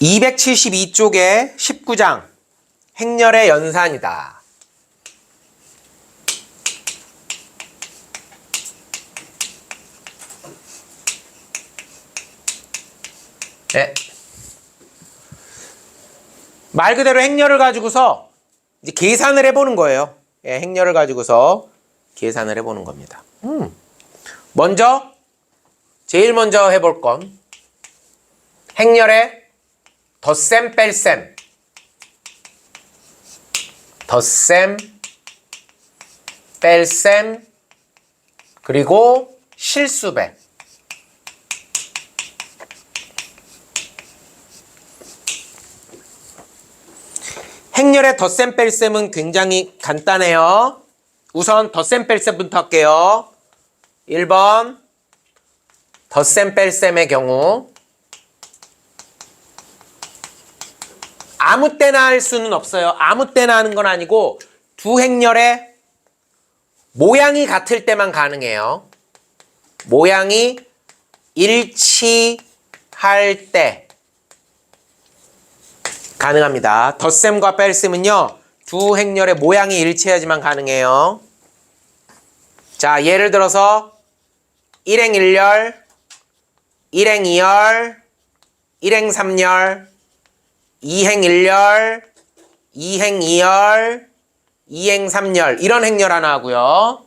272쪽에 19장 행렬의 연산이다. 네. 말 그대로 행렬을 가지고서 이제 계산을 해보는 거예요. 예, 행렬을 가지고서 계산을 해보는 겁니다. 먼저 제일 먼저 해볼 건 행렬의 덧셈 뺄셈, 덧셈 뺄셈 그리고 실수배. 행렬의 덧셈 뺄셈은 굉장히 간단해요. 우선 덧셈 뺄셈부터 할게요. 1번 덧셈 뺄셈의 경우 아무 때나 할 수는 없어요. 아무 때나 하는 건 아니고 두 행렬의 모양이 같을 때만 가능해요. 모양이 일치할 때 가능합니다. 덧셈과 뺄셈은요, 두 행렬의 모양이 일치해야지만 가능해요. 자, 예를 들어서 1행 1열, 1행 2열, 1행 3열, 2행 1열, 2행 2열, 2행 3열 이런 행렬 하나 하고요.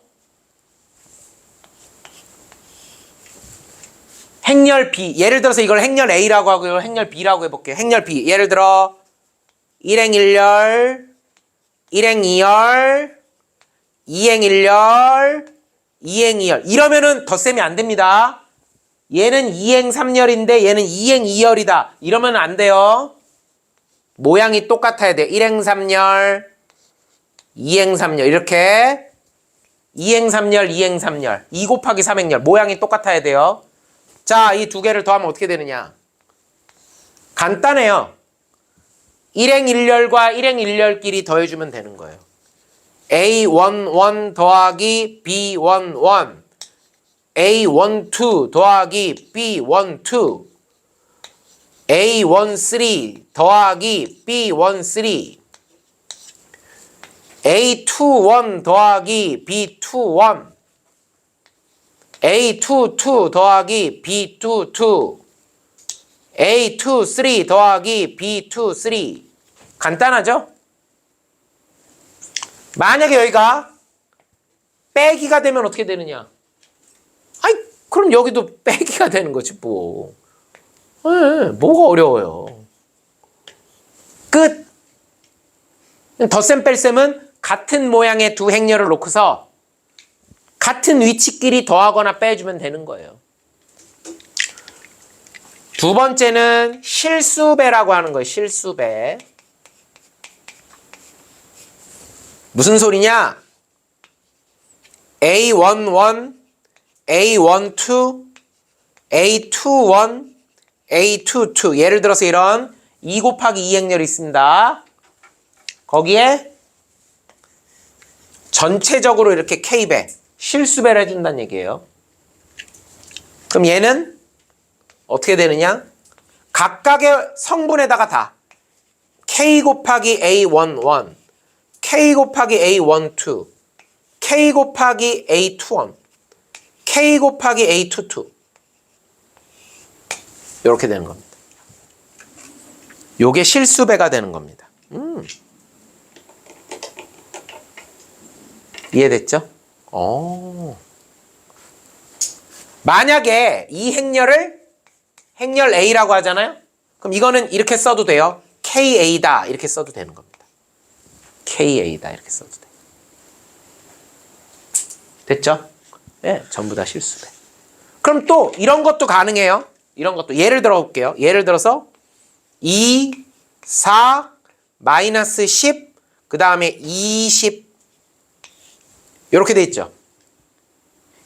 행렬 B, 예를 들어서 이걸 행렬 A라고 하고 이걸 행렬 B라고 해볼게요. 행렬 B, 예를 들어 1행 1열, 1행 2열, 2행 1열, 2행 2열 이러면은 덧셈이 안 됩니다. 얘는 2행 3열인데 얘는 2행 2열이다. 이러면 안 돼요. 모양이 똑같아야 돼. 1행 3열, 2행 3열 이렇게 2행 3열, 2행 3열 2 곱하기 3행열 모양이 똑같아야 돼요. 자, 이 두 개를 더하면 어떻게 되느냐? 간단해요. 1행 1열과 1행 1열끼리 더해주면 되는 거예요. A11 더하기 B11 A12 더하기 B12 A13 더하기 B13 A21 더하기 B21 A22 더하기 B22 A23 더하기 B23 간단하죠? 만약에 여기가 빼기가 되면 어떻게 되느냐? 아이, 그럼 여기도 빼기가 되는 거지 뭐. 네, 뭐가 어려워요. 끝. 덧셈 뺄셈은 같은 모양의 두 행렬을 놓고서 같은 위치끼리 더하거나 빼주면 되는 거예요. 두 번째는 실수배라고 하는 거예요. 실수배. 무슨 소리냐? A11, A12, A21, A22 예를 들어서 이런 2 곱하기 2 행렬이 있습니다. 거기에 전체적으로 이렇게 K배, 실수배를 해준다는 얘기예요. 그럼 얘는 어떻게 되느냐? 각각의 성분에다가 다 K 곱하기 A11, K 곱하기 A12, K 곱하기 A21, K 곱하기 A22 이렇게 되는 겁니다. 요게 실수배가 되는 겁니다. 이해됐죠? 만약에 이 행렬을 행렬 A라고 하잖아요? 그럼 이거는 이렇게 써도 돼요. KA다 이렇게 써도 되는 겁니다. KA다 이렇게 써도 돼요. 됐죠? 네, 전부 다 실수배. 그럼 또 이런 것도 가능해요. 이런 것도 예를 들어 볼게요. 예를 들어서 2, 4, 마이너스 10, 그 다음에 20 이렇게 돼 있죠.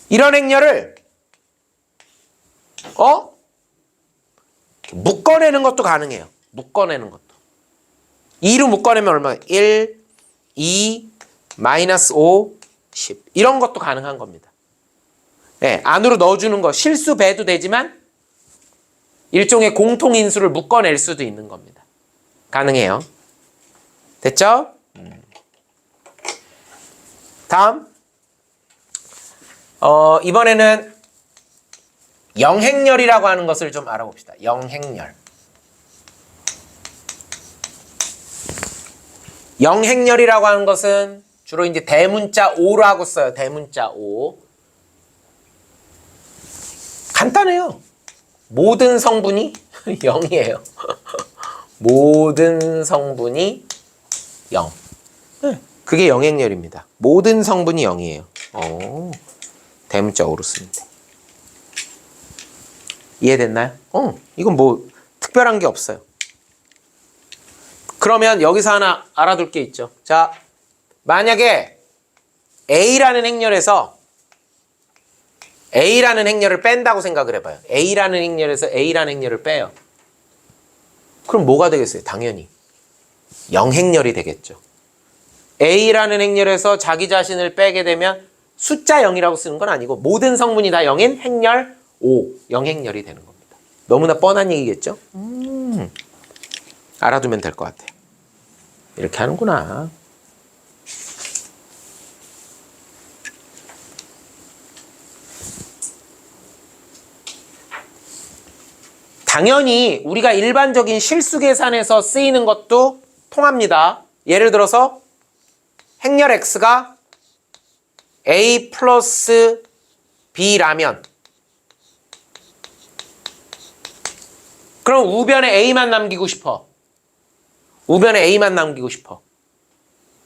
이런 행렬을 묶어내는 것도 가능해요. 묶어내는 것도. 2로 묶어내면 얼마? 1, 2, 마이너스 5, 10 이런 것도 가능한 겁니다. 네, 안으로 넣어주는 거 실수 배도 되지만 일종의 공통인수를 묶어낼 수도 있는 겁니다. 가능해요. 됐죠? 다음. 이번에는 영행렬이라고 하는 것을 좀 알아봅시다. 영행렬. 영행렬이라고 하는 것은 주로 이제 대문자 O라고 써요. 대문자 O. 간단해요. 모든 성분이 0이에요. 모든 성분이 0. 그게 영행렬입니다. 모든 성분이 0이에요. 대문자 O로 쓰면 돼. 이해됐나요? 이건 뭐 특별한 게 없어요. 그러면 여기서 하나 알아둘 게 있죠. 자, 만약에 A라는 행렬에서 A라는 행렬을 뺀다고 생각을 해봐요. A라는 행렬에서 A라는 행렬을 빼요. 그럼 뭐가 되겠어요? 당연히 영행렬이 되겠죠. A라는 행렬에서 자기 자신을 빼게 되면 숫자 0이라고 쓰는 건 아니고 모든 성분이 다 0인 행렬 O, 영행렬이 되는 겁니다. 너무나 뻔한 얘기겠죠? 알아두면 될 것 같아요. 이렇게 하는구나. 당연히 우리가 일반적인 실수 계산에서 쓰이는 것도 통합니다. 예를 들어서 행렬 X가 A 플러스 B라면 그럼 우변에 A만 남기고 싶어. 우변에 A만 남기고 싶어.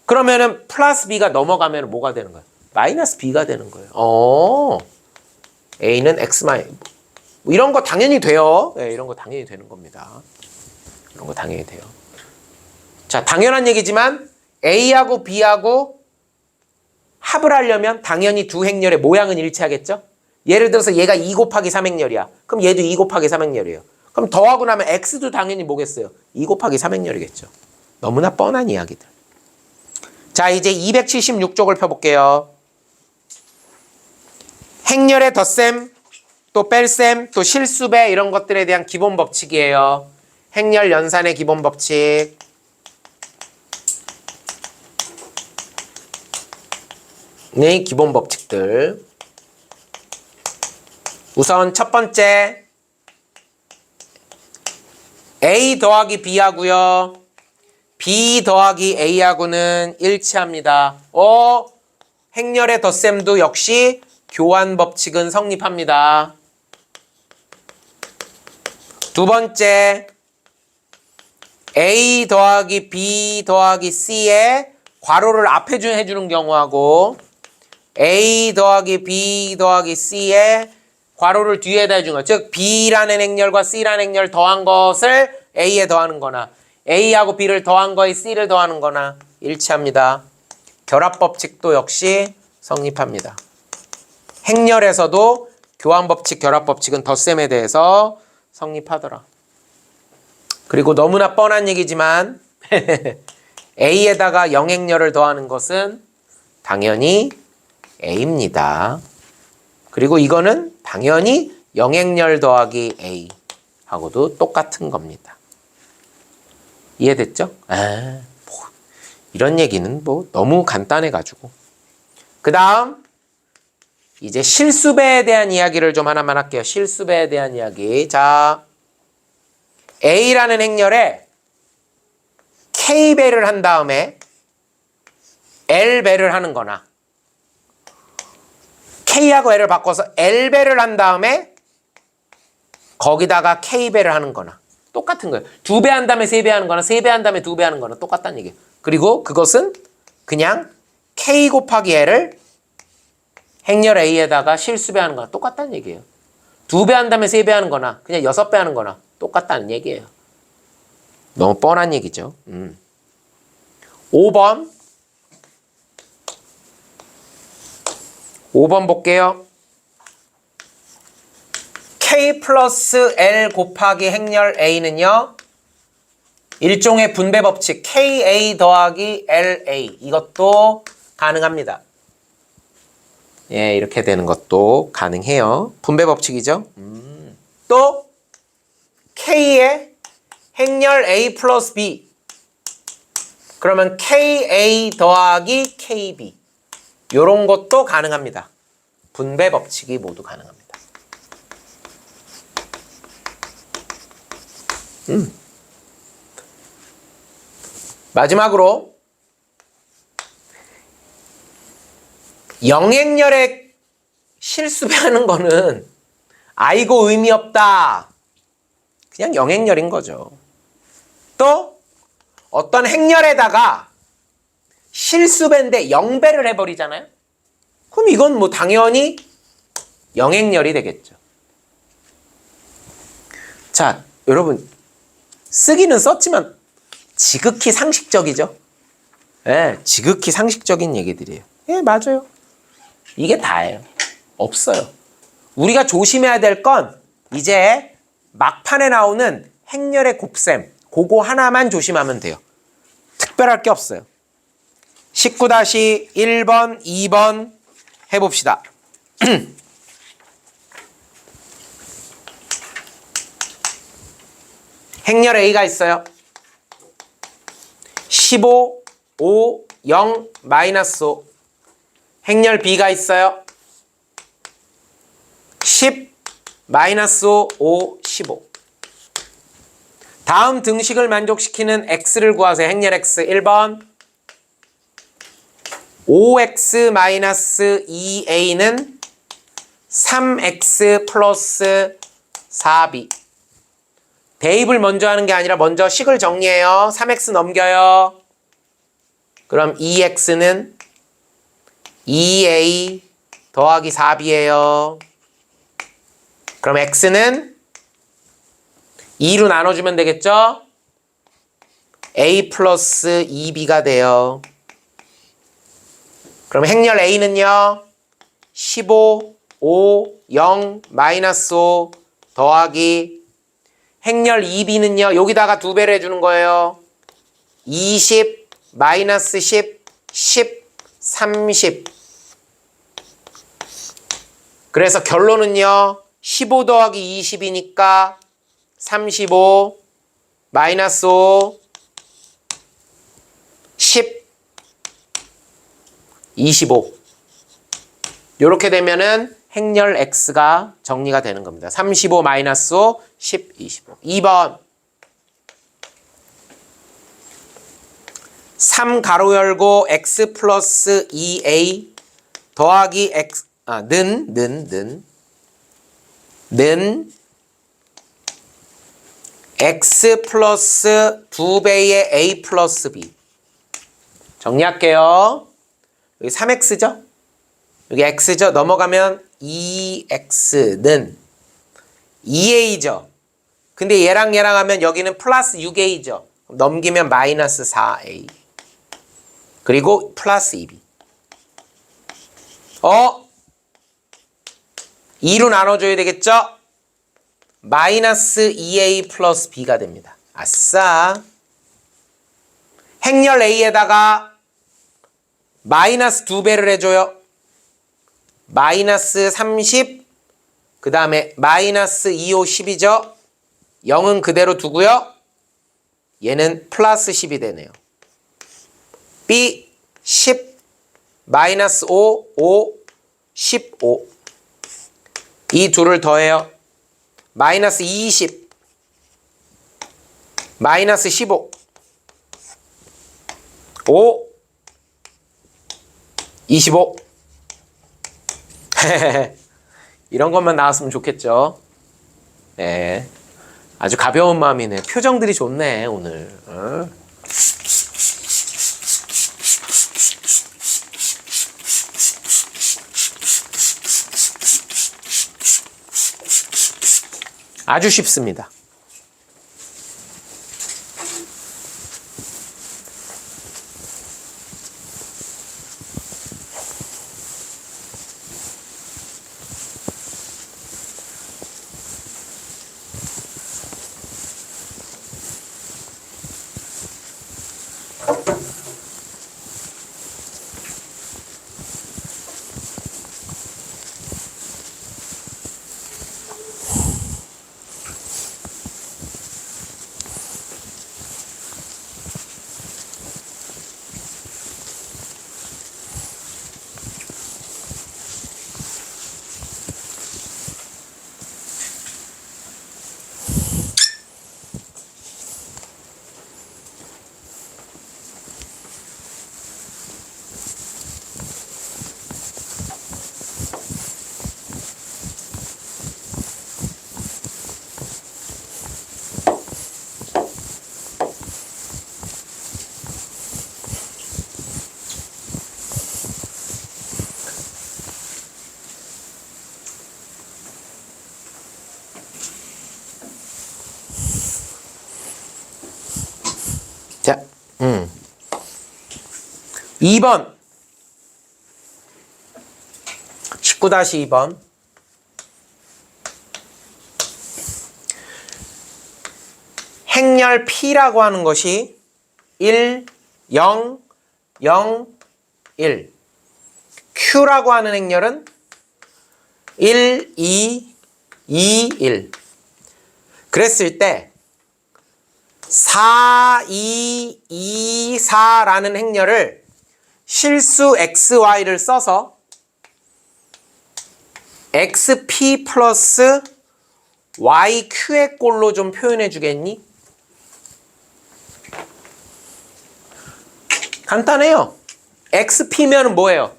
그러면은 플러스 B가 넘어가면 뭐가 되는 거야? 마이너스 B가 되는 거예요. A는 X 마이너스 이런 거 당연히 돼요. 네, 이런 거 당연히 되는 겁니다. 이런 거 당연히 돼요. 자, 당연한 얘기지만 A하고 B하고 합을 하려면 당연히 두 행렬의 모양은 일치하겠죠? 예를 들어서 얘가 2 곱하기 3행렬이야. 그럼 얘도 2 곱하기 3행렬이에요. 그럼 더하고 나면 X도 당연히 뭐겠어요? 2 곱하기 3행렬이겠죠. 너무나 뻔한 이야기들. 자, 이제 276쪽을 펴볼게요. 행렬의 덧셈, 또 뺄셈, 또 실수배 이런 것들에 대한 기본 법칙이에요. 행렬 연산의 기본 법칙. 네, 기본 법칙들. 우선 첫 번째 A 더하기 B하고요. B 더하기 A하고는 일치합니다. 행렬의 덧셈도 역시 교환 법칙은 성립합니다. 두 번째, A 더하기 B 더하기 C에 괄호를 앞에 해주는 경우하고 A 더하기 B 더하기 C에 괄호를 뒤에다 해주는 것. 즉 B라는 행렬과 C라는 행렬 더한 것을 A에 더하는 거나 A하고 B를 더한 거에 C를 더하는 거나 일치합니다. 결합법칙도 역시 성립합니다. 행렬에서도 교환법칙, 결합법칙은 덧셈에 대해서 성립하더라. 그리고 너무나 뻔한 얘기지만 A에다가 영행렬을 더하는 것은 당연히 A입니다. 그리고 이거는 당연히 영행렬 더하기 A 하고도 똑같은 겁니다. 이해됐죠? 이런 얘기는 뭐 너무 간단해가지고. 그 다음 이제 실수배에 대한 이야기를 좀 하나만 할게요. 실수배에 대한 이야기. 자, A라는 행렬에 K배를 한 다음에 L배를 하는 거나 K하고 L을 바꿔서 L배를 한 다음에 거기다가 K배를 하는 거나 똑같은 거예요. 2배 한 다음에 3배 하는 거나 3배 한 다음에 2배 하는 거나 똑같다는 얘기예요. 그리고 그것은 그냥 K 곱하기 L을 행렬 A에다가 실수배 하는 거나 똑같다는 얘기예요. 2배 한 다음에 3배 하는 거나 그냥 6배 하는 거나 똑같다는 얘기예요. 너무 뻔한 얘기죠. 5번 볼게요. K 플러스 L 곱하기 행렬 A는요. 일종의 분배 법칙 KA 더하기 LA 이것도 가능합니다. 예, 이렇게 되는 것도 가능해요. 분배 법칙이죠. 또 K의 행렬 A 플러스 B. 그러면 KA 더하기 KB. 요런 것도 가능합니다. 분배 법칙이 모두 가능합니다. 마지막으로 영행렬에 실수배하는 거는 아이고 의미 없다. 그냥 영행렬인 거죠. 또 어떤 행렬에다가 실수배인데 영배를 해버리잖아요. 그럼 이건 뭐 당연히 영행렬이 되겠죠. 자, 여러분 쓰기는 썼지만 지극히 상식적이죠. 예, 지극히 상식적인 얘기들이에요. 예, 맞아요. 이게 다예요. 없어요. 우리가 조심해야 될 건 이제 막판에 나오는 행렬의 곱셈, 그거 하나만 조심하면 돼요. 특별할 게 없어요. 19-1번, 2번 해봅시다. 행렬 A가 있어요. 15, 5, 0, 마이너스 5. 행렬 B가 있어요. 10, 마이너스 5, 5, 15. 다음 등식을 만족시키는 x를 구하세요. 행렬 x 1번. 5x 마이너스 2a는 3x 플러스 4b. 대입을 먼저 하는 게 아니라 먼저 식을 정리해요. 3x 넘겨요. 그럼 2x는 2a 더하기 4b예요. 그럼 x는 2로 나눠주면 되겠죠? a 플러스 2b가 돼요. 그럼 행렬 a는요. 15, 5, 0, 마이너스 5 더하기 행렬 2b는요. 여기다가 2배를 해주는 거예요. 20, 마이너스 10, 10, 30. 그래서 결론은요. 15 더하기 20이니까 35, 마이너스 5, 10, 25. 이렇게 되면은 행렬 x가 정리가 되는 겁니다. 35 마이너스 5, 10, 25. 2번 3 가로 열고 x 플러스 2a 더하기 x 는 x 플러스 2배의 a 플러스 b. 정리할게요. 여기 3x죠? 여기 x죠? 넘어가면 2x는 2a죠. 근데 얘랑 하면 여기는 플러스 6a죠. 넘기면 마이너스 4a. 그리고 플러스 2b. 2로 나눠줘야 되겠죠? 마이너스 2a 플러스 b가 됩니다. 아싸. 행렬 a에다가 마이너스 2배를 해줘요. 마이너스 30, 그 다음에 마이너스 2, 5, 10이죠. 0은 그대로 두고요. 얘는 플러스 10이 되네요. B 10, 마이너스 5, 5, 15. 이 둘을 더해요. 마이너스 20, 마이너스 15, 5, 25. 이런 것만 나왔으면 좋겠죠. 네. 아주 가벼운 마음이네. 표정들이 좋네, 오늘. 아주 쉽습니다. 2번 19-2번 행렬 P라고 하는 것이 1, 0, 0, 1 Q라고 하는 행렬은 1, 2, 2, 1 그랬을 때 4, 2, 2, 4라는 행렬을 실수 XY를 써서 XP 플러스 YQ의 꼴로 좀 표현해 주겠니? 간단해요. XP면 뭐예요?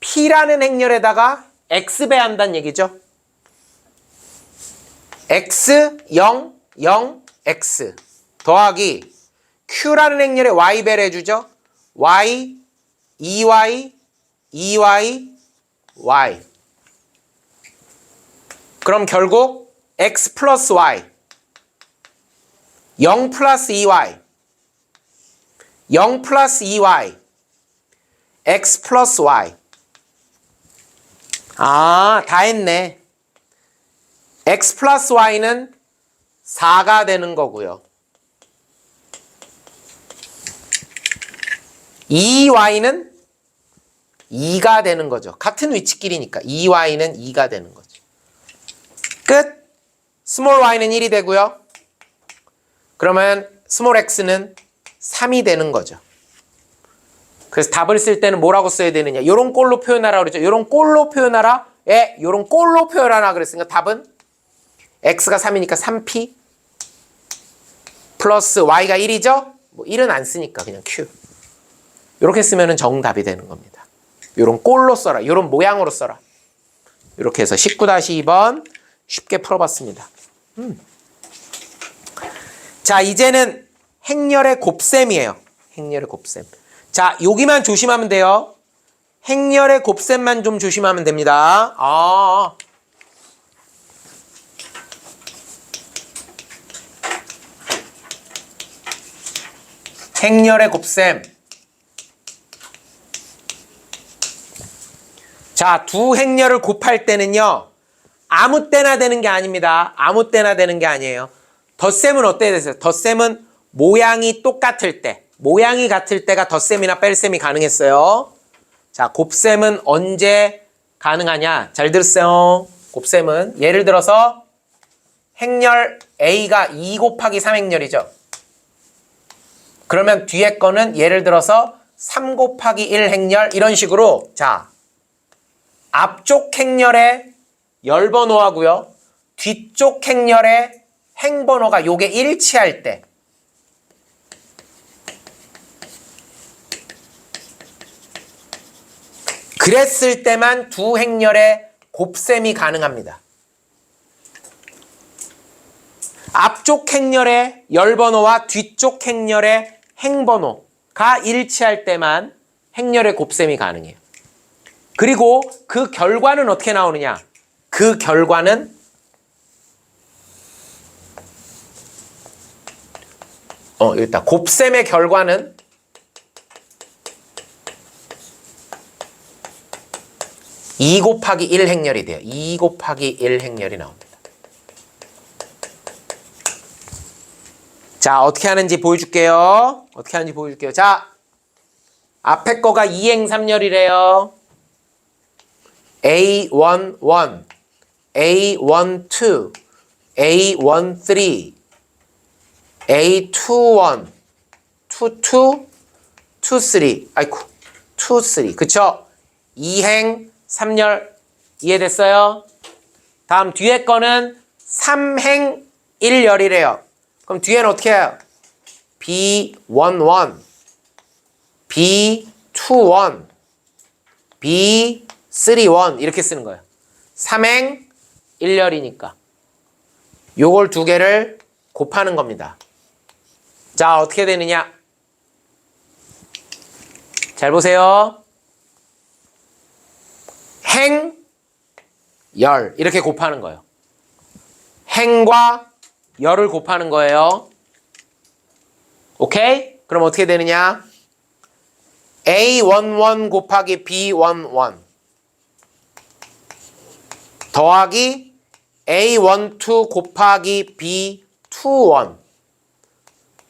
P라는 행렬에다가 X배 한다는 얘기죠. X, 0, 0, X 더하기 Q라는 행렬에 Y배를 해주죠. Y, 2Y, 2Y, Y 그럼 결국 X 플러스 Y 0 플러스 2Y 0 플러스 2Y X 플러스 Y 다 했네. X 플러스 Y는 4가 되는 거고요. 2Y는 2가 되는 거죠. 같은 위치끼리니까 2Y는 2가 되는 거죠. 끝! 스몰 y는 1이 되고요. 그러면 스몰 x는 3이 되는 거죠. 그래서 답을 쓸 때는 뭐라고 써야 되느냐. 요런 꼴로 표현하라 그러죠. 요런 꼴로 표현하라. 요런 꼴로 표현하라 그랬으니까 답은 x가 3이니까 3p 플러스 y가 1이죠. 뭐 1은 안 쓰니까 그냥 q. 요렇게 쓰면 정답이 되는 겁니다. 요런 꼴로 써라. 요런 모양으로 써라. 이렇게 해서 19-2번 쉽게 풀어봤습니다. 자, 이제는 행렬의 곱셈이에요. 행렬의 곱셈. 자, 여기만 조심하면 돼요. 행렬의 곱셈만 좀 조심하면 됩니다. 행렬의 곱셈. 자, 두 행렬을 곱할 때는요. 아무 때나 되는 게 아닙니다. 아무 때나 되는 게 아니에요. 덧셈은 어때야 되세요? 덧셈은 모양이 똑같을 때. 모양이 같을 때가 덧셈이나 뺄셈이 가능했어요. 자, 곱셈은 언제 가능하냐? 잘 들으세요. 곱셈은 예를 들어서 행렬 A가 2 곱하기 3행렬이죠. 그러면 뒤에 거는 예를 들어서 3 곱하기 1 행렬 이런 식으로 자 앞쪽 행렬의 열번호하고요. 뒤쪽 행렬의 행번호가 요게 일치할 때 그랬을 때만 두 행렬의 곱셈이 가능합니다. 앞쪽 행렬의 열번호와 뒤쪽 행렬의 행번호가 일치할 때만 행렬의 곱셈이 가능해요. 그리고 그 결과는 어떻게 나오느냐? 그 결과는 일단 곱셈의 결과는 2 곱하기 1 행렬이 돼요. 2 곱하기 1 행렬이 나옵니다. 자, 어떻게 하는지 보여줄게요. 자, 앞에 거가 2행 3열이래요. A11, A12, A13, A21, 22, 23, 아이쿠, 23, 그쵸? 2행 3열 이해됐어요? 다음 뒤에 거는 3행 1열이래요. 그럼 뒤에는 어떻게 해요? B11, B21, B31 이렇게 쓰는 거예요. 3행 1열이니까 요걸 두 개를 곱하는 겁니다. 자, 어떻게 되느냐? 잘 보세요. 행, 열 이렇게 곱하는 거예요. 행과 열을 곱하는 거예요. 오케이? 그럼 어떻게 되느냐? A11 곱하기 B11 더하기 A12 곱하기 B21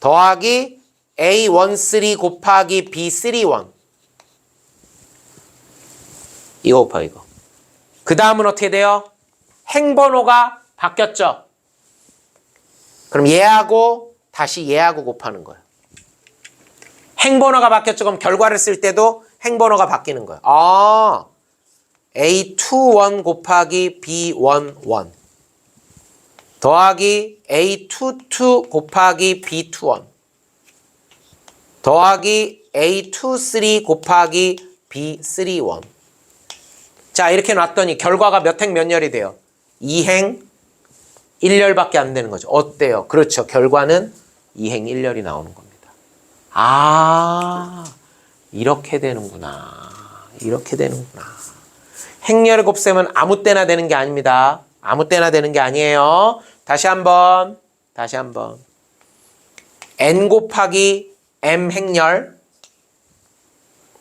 더하기 A13 곱하기 B31 이거 곱하기 이거. 그 다음은 어떻게 돼요? 행번호가 바뀌었죠? 그럼 얘하고 다시 얘하고 곱하는 거예요. 행번호가 바뀌었죠? 그럼 결과를 쓸 때도 행번호가 바뀌는 거예요. 아, A21 곱하기 B11 더하기 A22 곱하기 B21 더하기 A23 곱하기 B31 자, 이렇게 놨더니 결과가 몇 행 몇 열이 돼요? 2행 1열밖에 안 되는 거죠. 어때요? 그렇죠. 결과는 2행 1열이 나오는 겁니다. 아, 이렇게 되는구나. 이렇게 되는구나. 행렬의 곱셈은 아무 때나 되는 게 아닙니다. 아무 때나 되는 게 아니에요. 다시 한번 n 곱하기 m 행렬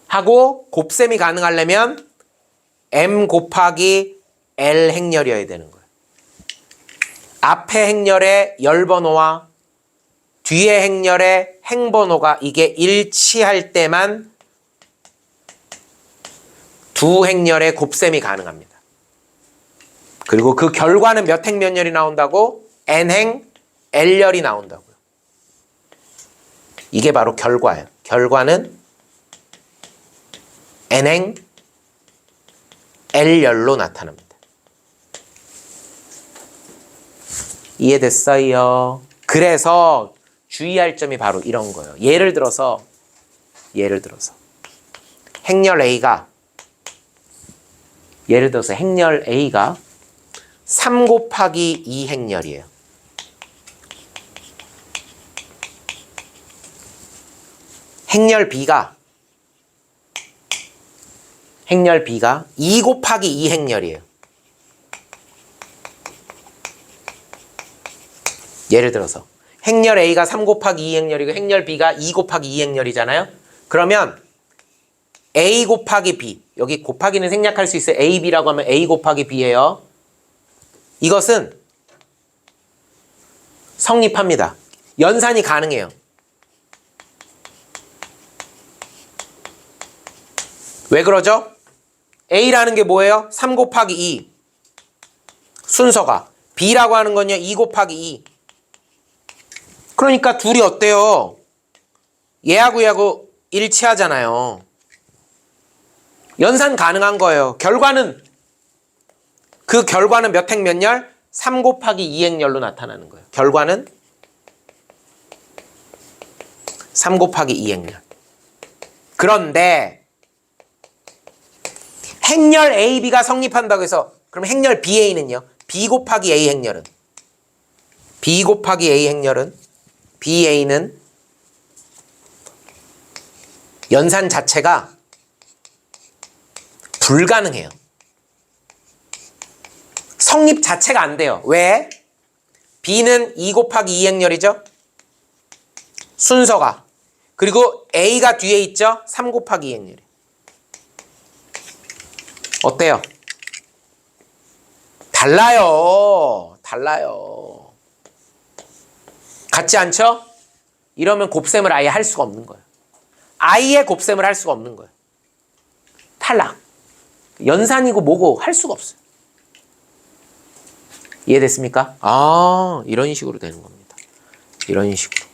하고 곱셈이 가능하려면 m 곱하기 l 행렬이어야 되는 거예요. 앞에 행렬의 열번호와 뒤에 행렬의 행번호가 이게 일치할 때만 두 행렬의 곱셈이 가능합니다. 그리고 그 결과는 몇 행 몇 열이 나온다고? n행 l열이 나온다고요. 이게 바로 결과예요. 결과는 n행 l열로 나타납니다. 이해됐어요? 그래서 주의할 점이 바로 이런 거예요. 예를 들어서 행렬 A가 예를 들어서 행렬 A가 3 곱하기 2 행렬이에요. 행렬 B가 2 곱하기 2 행렬이에요. 예를 들어서 행렬 A가 3 곱하기 2 행렬이고 행렬 B가 2 곱하기 2 행렬이잖아요. 그러면 A 곱하기 B, 여기 곱하기는 생략할 수 있어요. A, B라고 하면 A 곱하기 B예요. 이것은 성립합니다. 연산이 가능해요. 왜 그러죠? A라는 게 뭐예요? 3 곱하기 2 순서가. B라고 하는 건요 2 곱하기 2. 그러니까 둘이 어때요? 얘하고 일치하잖아요. 연산 가능한 거예요. 그 결과는 몇 행 몇 열? 3 곱하기 2 행열로 나타나는 거예요. 결과는 3 곱하기 2 행열. 그런데 행렬 A, B가 성립한다고 해서 그럼 행렬 BA는요? B 곱하기 A 행렬은? B 곱하기 A 행렬은? BA는 연산 자체가 불가능해요. 성립 자체가 안 돼요. 왜? B는 2 곱하기 2 행렬이죠? 순서가. 그리고 A가 뒤에 있죠? 3 곱하기 2 행렬이. 어때요? 달라요. 같지 않죠? 이러면 곱셈을 아예 할 수가 없는 거예요. 아예 곱셈을 할 수가 없는 거예요. 탈락. 연산이고 뭐고 할 수가 없어요. 이해됐습니까? 아, 이런 식으로 되는 겁니다. 이런 식으로.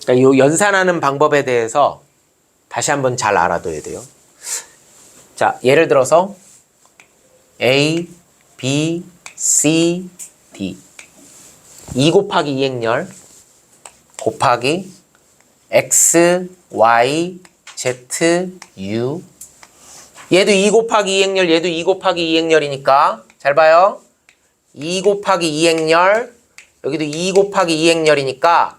그러니까 이 연산하는 방법에 대해서 다시 한번 잘 알아둬야 돼요. 자, 예를 들어서 A, B, C, D 2 곱하기 2 행렬 곱하기 X, Y, Z, U 얘도 2 곱하기 2 행렬, 얘도 2 곱하기 2 행렬이니까 잘 봐요. 2 곱하기 2 행렬, 여기도 2 곱하기 2 행렬이니까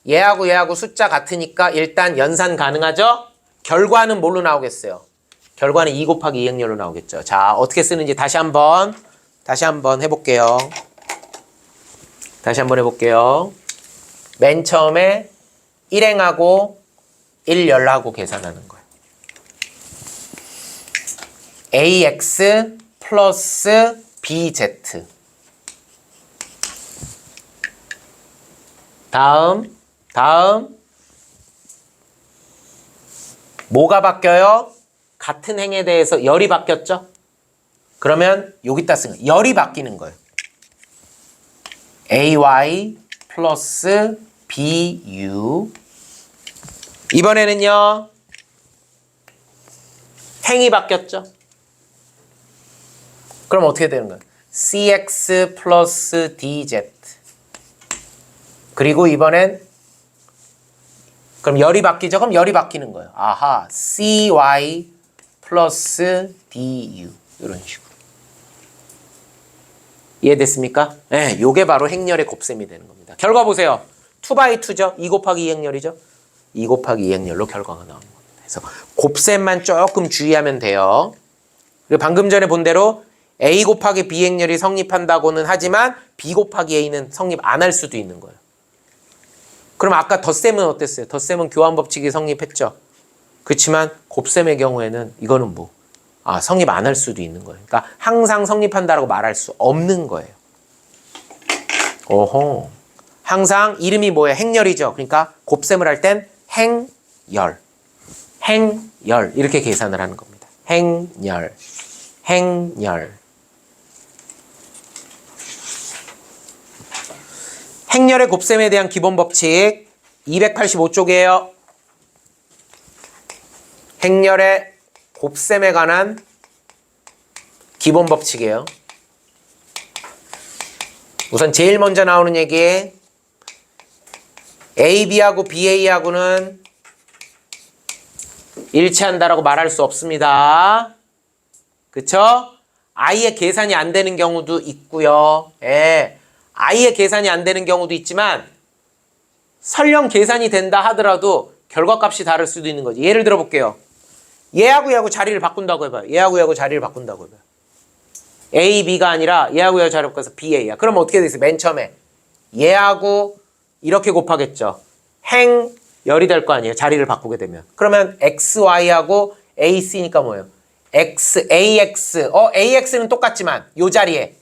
얘하고 숫자 같으니까 일단 연산 가능하죠? 결과는 뭘로 나오겠어요? 결과는 2 곱하기 2 행렬로 나오겠죠. 자, 어떻게 쓰는지 다시 한번 해볼게요. 다시 한번 해볼게요. 맨 처음에 1행하고 1열하고 계산하는 거예요. ax 플러스 bz. 다음 뭐가 바뀌어요? 같은 행에 대해서 열이 바뀌었죠? 그러면 여기다 쓴 거예요. 열이 바뀌는 거예요. ay 플러스 bu. 이번에는요, 행이 바뀌었죠? 그럼 어떻게 되는 거예요? cx 플러스 dz. 그리고 이번엔 그럼 열이 바뀌죠? 그럼 열이 바뀌는 거예요. 아하, cy 플러스 du. 이런 식으로. 이해됐습니까? 네, 요게 바로 행렬의 곱셈이 되는 겁니다. 결과 보세요. 2/2죠? 2 곱하기 2행렬이죠? 2 곱하기 2행렬로 결과가 나오는 겁니다. 그래서 곱셈만 조금 주의하면 돼요. 그리고 방금 전에 본 대로 a 곱하기 b 행렬이 성립한다고는 하지만 b 곱하기 a는 성립 안 할 수도 있는 거예요. 그럼 아까 덧셈은 어땠어요? 덧셈은 교환 법칙이 성립했죠. 그렇지만 곱셈의 경우에는 이거는 뭐? 성립 안 할 수도 있는 거예요. 그러니까 항상 성립한다라고 말할 수 없는 거예요. 오호. 항상 이름이 뭐예요? 행렬이죠. 그러니까 곱셈을 할 땐 행열. 행열. 이렇게 계산을 하는 겁니다. 행열. 행열. 행렬의 곱셈에 대한 기본 법칙 285쪽이에요. 행렬의 곱셈에 관한 기본 법칙이에요. 우선 제일 먼저 나오는 얘기, AB하고 BA하고는 일치한다라고 말할 수 없습니다. 그쵸? 아예 계산이 안 되는 경우도 있고요. 예. 아예 계산이 안 되는 경우도 있지만 설령 계산이 된다 하더라도 결과값이 다를 수도 있는 거지. 예를 들어 볼게요. 얘하고 얘하고 자리를 바꾼다고 해봐요. 얘하고 얘하고 자리를 바꾼다고 해봐요. A, B가 아니라 얘하고 얘하고 자리를 바꿔서 B, A야. 그럼 어떻게 되겠어요? 맨 처음에 얘하고 이렇게 곱하겠죠. 행열이 될 거 아니에요. 자리를 바꾸게 되면. 그러면 X, Y하고 A, C니까 뭐예요? X, AX. AX는 똑같지만 요 자리에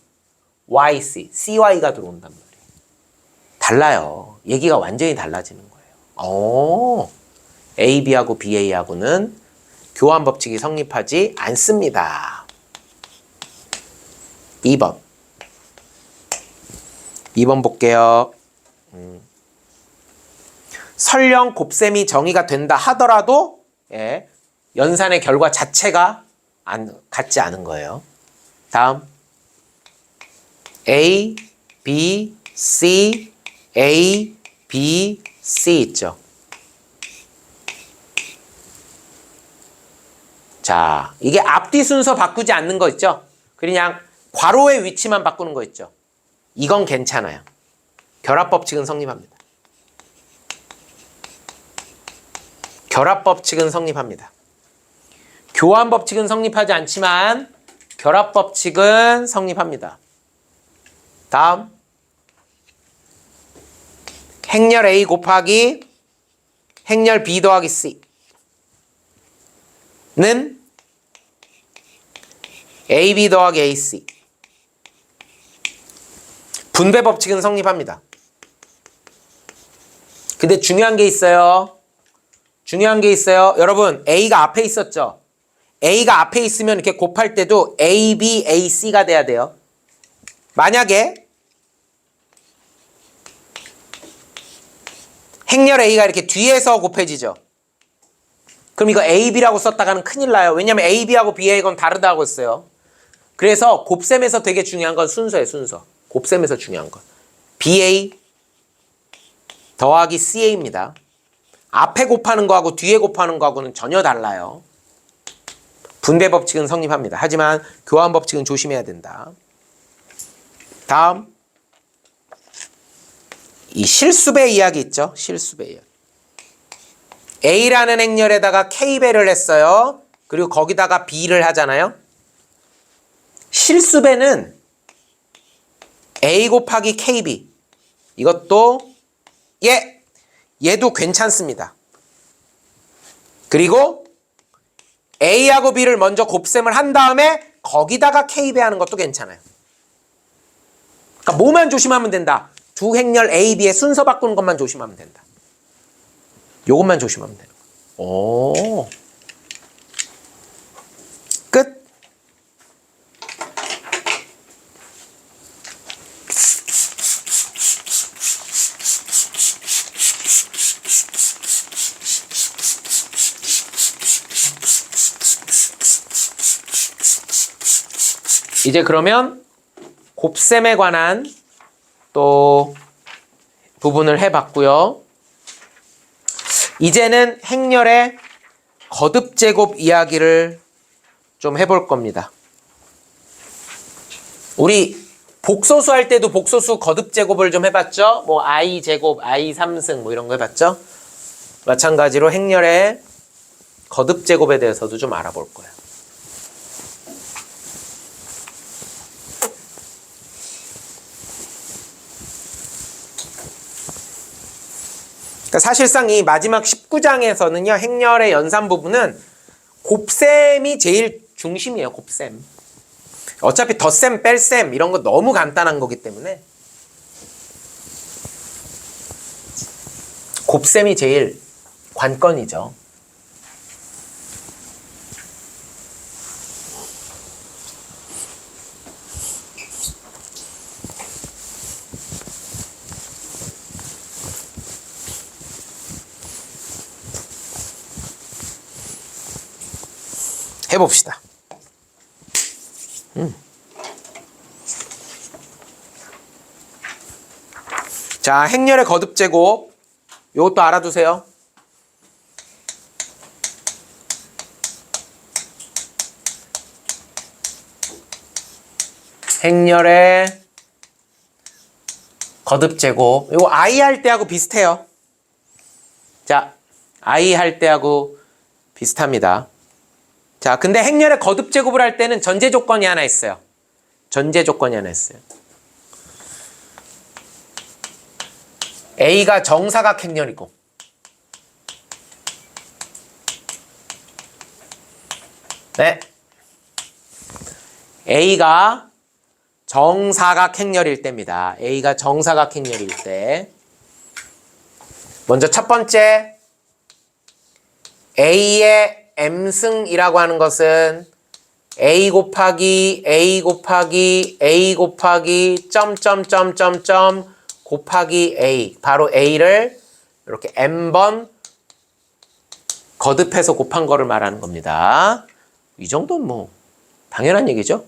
Y, C, CY가 들어온단 말이에요. 달라요. 얘기가 완전히 달라지는 거예요. AB하고 BA하고는 교환 법칙이 성립하지 않습니다. 2번. 2번 볼게요. 설령 곱셈이 정의가 된다 하더라도 연산의 결과 자체가 같지 않은 거예요. 다음. A, B, C, A, B, C 있죠. 자, 이게 앞뒤 순서 바꾸지 않는 거 있죠? 그냥 괄호의 위치만 바꾸는 거 있죠? 이건 괜찮아요. 결합법칙은 성립합니다. 결합법칙은 성립합니다. 교환법칙은 성립하지 않지만 결합법칙은 성립합니다. 다음. 행렬 A 곱하기 행렬 B 더하기 C는 AB 더하기 AC. 분배 법칙은 성립합니다. 근데 중요한 게 있어요. 여러분, A가 앞에 있었죠? A가 앞에 있으면 이렇게 곱할 때도 AB, AC가 돼야 돼요. 만약에 행렬 A가 이렇게 뒤에서 곱해지죠? 그럼 이거 AB라고 썼다가는 큰일 나요. 왜냐면 AB하고 BA건 다르다고 했어요. 그래서 곱셈에서 되게 중요한 건 순서예요, 순서. 곱셈에서 중요한 건. BA 더하기 CA입니다. 앞에 곱하는 거하고 뒤에 곱하는 거하고는 전혀 달라요. 분배 법칙은 성립합니다. 하지만 교환 법칙은 조심해야 된다. 다음. 이 실수배 이야기 있죠? 실수배 이야기. A라는 행렬에다가 K배를 했어요. 그리고 거기다가 B를 하잖아요. 실수배는 A 곱하기 KB 이것도 얘도 괜찮습니다. 그리고 A하고 B를 먼저 곱셈을 한 다음에 거기다가 K 배하는 것도 괜찮아요. 그러니까 뭐만 조심하면 된다. 두 행렬 A, B의 순서 바꾸는 것만 조심하면 된다. 요것만 조심하면 되는 거예요. 오. 끝. 이제 그러면 곱셈에 관한 또 부분을 해봤고요. 이제는 행렬의 거듭제곱 이야기를 좀 해볼 겁니다. 우리 복소수 할 때도 복소수 거듭제곱을 좀 해봤죠? 뭐 i제곱, i3승 뭐 이런 거 해봤죠? 마찬가지로 행렬의 거듭제곱에 대해서도 좀 알아볼 거예요. 그러니까 사실상 이 마지막 19장에서는요. 행렬의 연산 부분은 곱셈이 제일 중심이에요. 곱셈. 어차피 덧셈, 뺄셈 이런 거 너무 간단한 거기 때문에 곱셈이 제일 관건이죠. 해봅시다. 자, 행렬의 거듭제곱 이것도 알아두세요. 행렬의 거듭제곱 이거 i 할 때하고 비슷해요. 자, i 할 때하고 비슷합니다. 자, 근데 행렬의 거듭제곱을 할 때는 전제 조건이 하나 있어요. 전제 조건이 하나 있어요. A가 정사각 행렬이고 네. A가 정사각 행렬일 때입니다. A가 정사각 행렬일 때 먼저 첫 번째 A의 M승이라고 하는 것은 A 곱하기 A 곱하기 A 곱하기 점점점점점 곱하기 A 바로 A를 이렇게 M번 거듭해서 곱한 거를 말하는 겁니다. 이 정도는 뭐 당연한 얘기죠.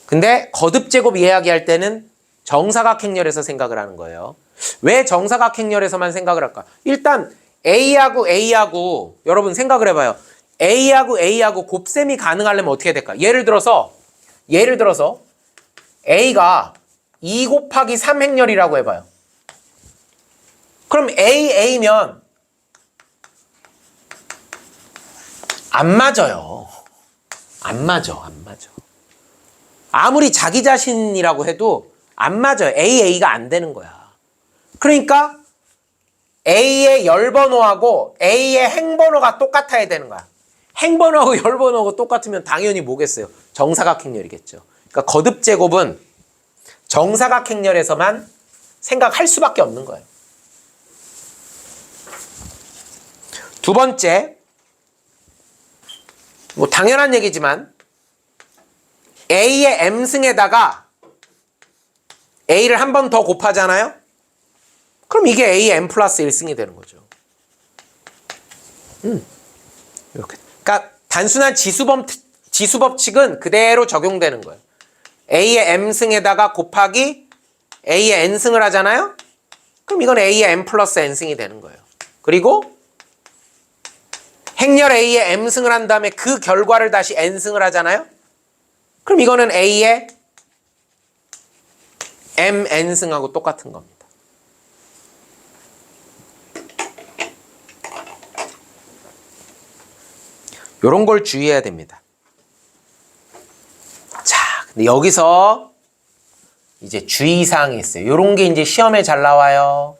근데 거듭제곱 이야기할 때는 정사각행렬에서 생각을 하는 거예요. 왜 정사각행렬에서만 생각을 할까? 일단 A하고 A하고 여러분 생각을 해봐요. A하고 A하고 곱셈이 가능하려면 어떻게 해야 될까? 예를 들어서 A가 2 곱하기 3 행렬이라고 해봐요. 그럼 A면 안 맞아요. 안 맞아. 아무리 자기 자신이라고 해도 안 맞아요. A가 안 되는 거야. 그러니까 A의 열번호하고 A의 행번호가 똑같아야 되는 거야. 행번호하고 열번호하고 똑같으면 당연히 뭐겠어요? 정사각행렬이겠죠. 그러니까 거듭제곱은 정사각행렬에서만 생각할 수밖에 없는 거예요. 두 번째, 뭐 당연한 얘기지만 A의 M승에다가 A를 한 번 더 곱하잖아요? 그럼 이게 A의 M 플러스 1승이 되는 거죠. 이렇게. 그러니까 단순한 지수법칙은 그대로 적용되는 거예요. A의 M승에다가 곱하기 A의 N승을 하잖아요? 그럼 이건 A의 M 플러스 N승이 되는 거예요. 그리고 행렬 A의 M승을 한 다음에 그 결과를 다시 N승을 하잖아요? 그럼 이거는 A의 MN승하고 똑같은 겁니다. 요런 걸 주의해야 됩니다. 자, 근데 여기서 이제 주의사항이 있어요. 요런 게 이제 시험에 잘 나와요.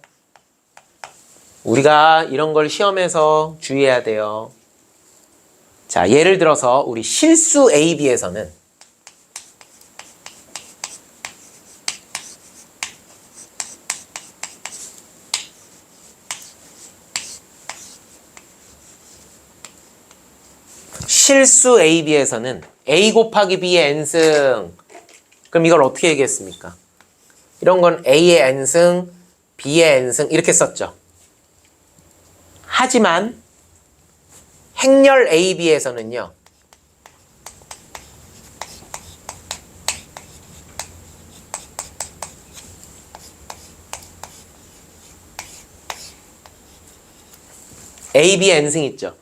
우리가 이런 걸 시험에서 주의해야 돼요. 자, 예를 들어서 우리 실수 A, B에서는 실수 A, B에서는 A 곱하기 B의 n승. 그럼 이걸 어떻게 얘기했습니까? 이런 건 A의 n승, B의 n승 이렇게 썼죠. 하지만 행렬 A, B에서는요. A, B n승 있죠.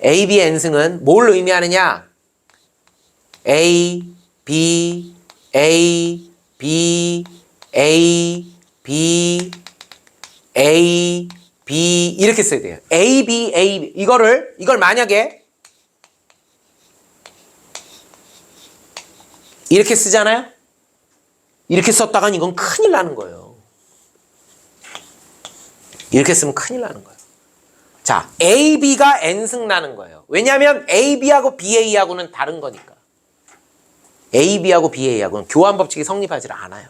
A, B n승은 뭘 의미하느냐? A, B, A, B, A, B, A, B 이렇게 써야 돼요. A, B, A, B 이걸 만약에 이렇게 쓰잖아요? 이렇게 썼다간 이건 큰일 나는 거예요. 이렇게 쓰면 큰일 나는 거예요. 자, A, B가 n승 나는 거예요. 왜냐하면 A, B하고 B, A하고는 다른 거니까. A, B하고 B, A하고는 교환 법칙이 성립하지 않아요.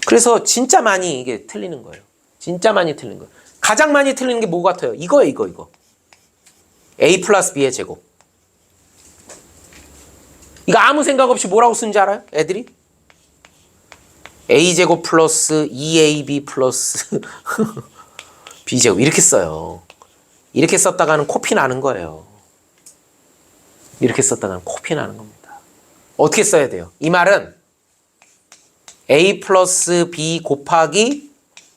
그래서 진짜 많이 이게 틀리는 거예요. 진짜 많이 틀리는 거예요. 가장 많이 틀리는 게 뭐 같아요? 이거예요, 이거. A 플러스 B의 제곱. 이거 아무 생각 없이 뭐라고 쓰는지 알아요? 애들이? A제곱 플러스 2AB 플러스 B제곱 이렇게 써요. 이렇게 썼다가는 코피 나는 거예요. 이렇게 썼다가는 코피 나는 겁니다. 어떻게 써야 돼요? 이 말은 A 플러스 B 곱하기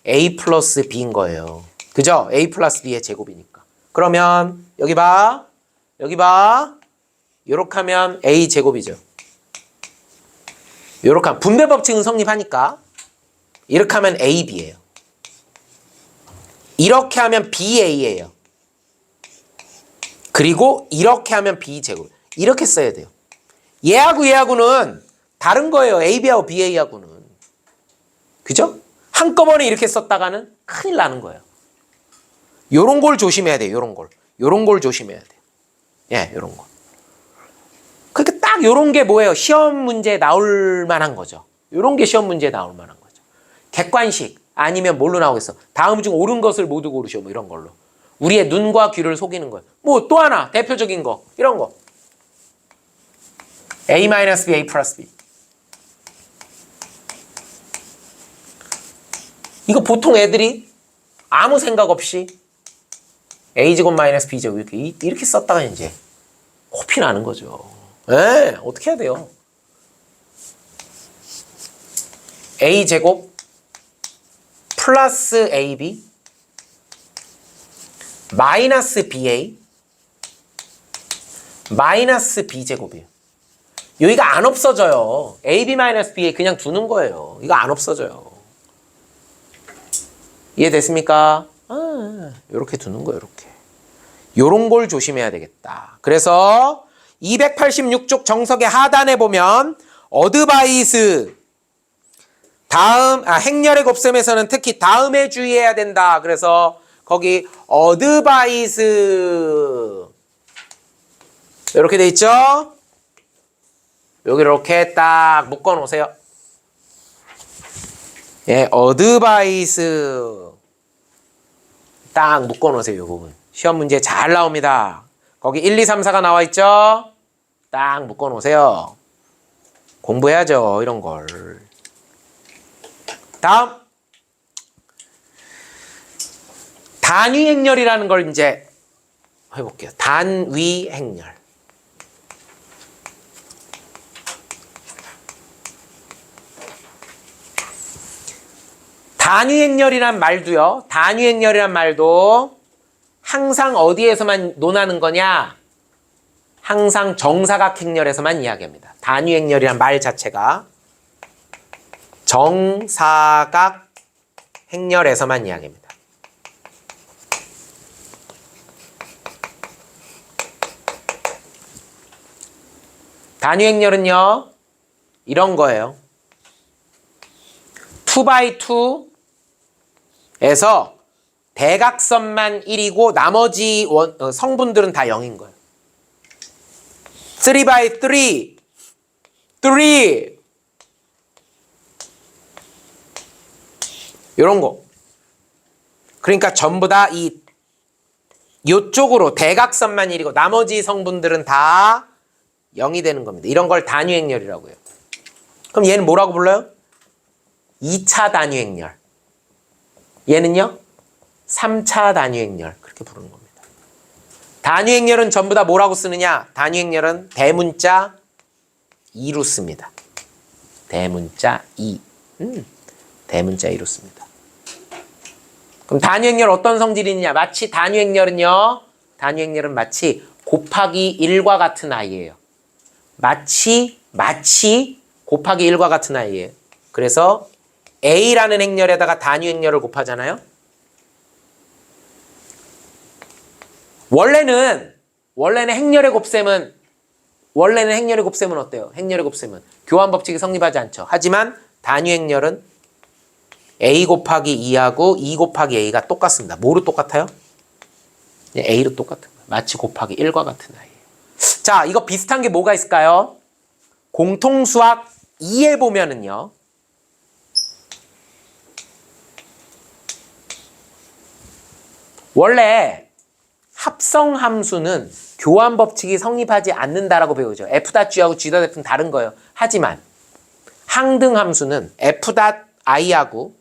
A 플러스 B인 거예요. 그죠? A 플러스 B의 제곱이니까. 그러면 여기 봐. 요렇게 하면 A 제곱이죠. 요렇게 하면 분배 법칙은 성립하니까 이렇게 하면 AB예요. 이렇게 하면 BA예요. 그리고 이렇게 하면 B제곱. 이렇게 써야 돼요. 얘하고는 다른 거예요. AB하고 BA하고는. 그죠? 한꺼번에 이렇게 썼다가는 큰일 나는 거예요. 요런 걸 조심해야 돼요. 요런 걸 조심해야 돼요. 예, 요런 거. 그러니까 딱 요런 게 뭐예요? 시험 문제에 나올 만한 거죠. 요런 게 시험 문제에 나올 만한 거죠. 객관식 아니면 뭘로 나오겠어? 다음 중 옳은 것을 모두 고르시오. 뭐 이런 걸로. 우리의 눈과 귀를 속이는 거예요. 뭐 또 하나 대표적인 거 이런 거. A-B, A 플러스 B. 이거 보통 애들이 아무 생각 없이 A제곱 마이너스 B제곱 이렇게 썼다가 이제 코피 나는 거죠. 예, 어떻게 해야 돼요? A제곱 플러스 AB 마이너스 BA 마이너스 B제곱이에요. 여기가 안 없어져요. AB 마이너스 BA 그냥 두는 거예요. 이거 안 없어져요. 이해됐습니까? 요렇게 두는 거예요. 요렇게. 요런 걸 조심해야 되겠다. 그래서 286쪽 정석의 하단에 보면 어드바이스 행렬의 곱셈에서는 특히 다음에 주의해야 된다. 그래서 거기 어드바이스 이렇게 돼 있죠? 여기 이렇게 딱 묶어 놓으세요. 예, 어드바이스 딱 묶어 놓으세요. 이 부분. 시험 문제 잘 나옵니다. 거기 1, 2, 3, 4가 나와 있죠? 딱 묶어 놓으세요. 공부해야죠. 이런 걸. 다음. 단위행렬이라는 걸 이제 해볼게요. 단위행렬. 단위행렬이란 말도요. 단위행렬이란 말도 항상 어디에서만 논하는 거냐? 항상 정사각행렬에서만 이야기합니다. 단위행렬이란 말 자체가 정사각행렬에서만 이야기합니다. 단위행렬은요. 이런 거예요. 2×2에서 대각선만 1이고 나머지 성분들은 다 0인 거예요. 3×3 3 요런 거. 그러니까 전부 다 요쪽으로 대각선만 1이고 나머지 성분들은 다 0이 되는 겁니다. 이런 걸 단위행렬이라고 해요. 그럼 얘는 뭐라고 불러요? 2차 단위행렬. 얘는요? 3차 단위행렬. 그렇게 부르는 겁니다. 단위행렬은 전부 다 뭐라고 쓰느냐? 단위행렬은 대문자 2로 씁니다. 대문자 2. 대문자 2로 씁니다. 그럼 단위행렬 어떤 성질이 있느냐? 마치 단위행렬은 마치 곱하기 1과 같은 아이예요. 마치 곱하기 1과 같은 아이예요. 그래서 A라는 행렬에다가 단위행렬을 곱하잖아요. 원래는 행렬의 곱셈은 어때요? 행렬의 곱셈은 교환 법칙이 성립하지 않죠. 하지만 단위행렬은 A 곱하기 2하고 2 곱하기 A가 똑같습니다. 뭐로 똑같아요? A로 똑같은 거예요. 마치 곱하기 1과 같은 아이예요. 자, 이거 비슷한 게 뭐가 있을까요? 공통수학 2에 보면은요. 원래 합성함수는 교환 법칙이 성립하지 않는다라고 배우죠. F.G하고 G.F는 다른 거예요. 하지만 항등함수는 F.I하고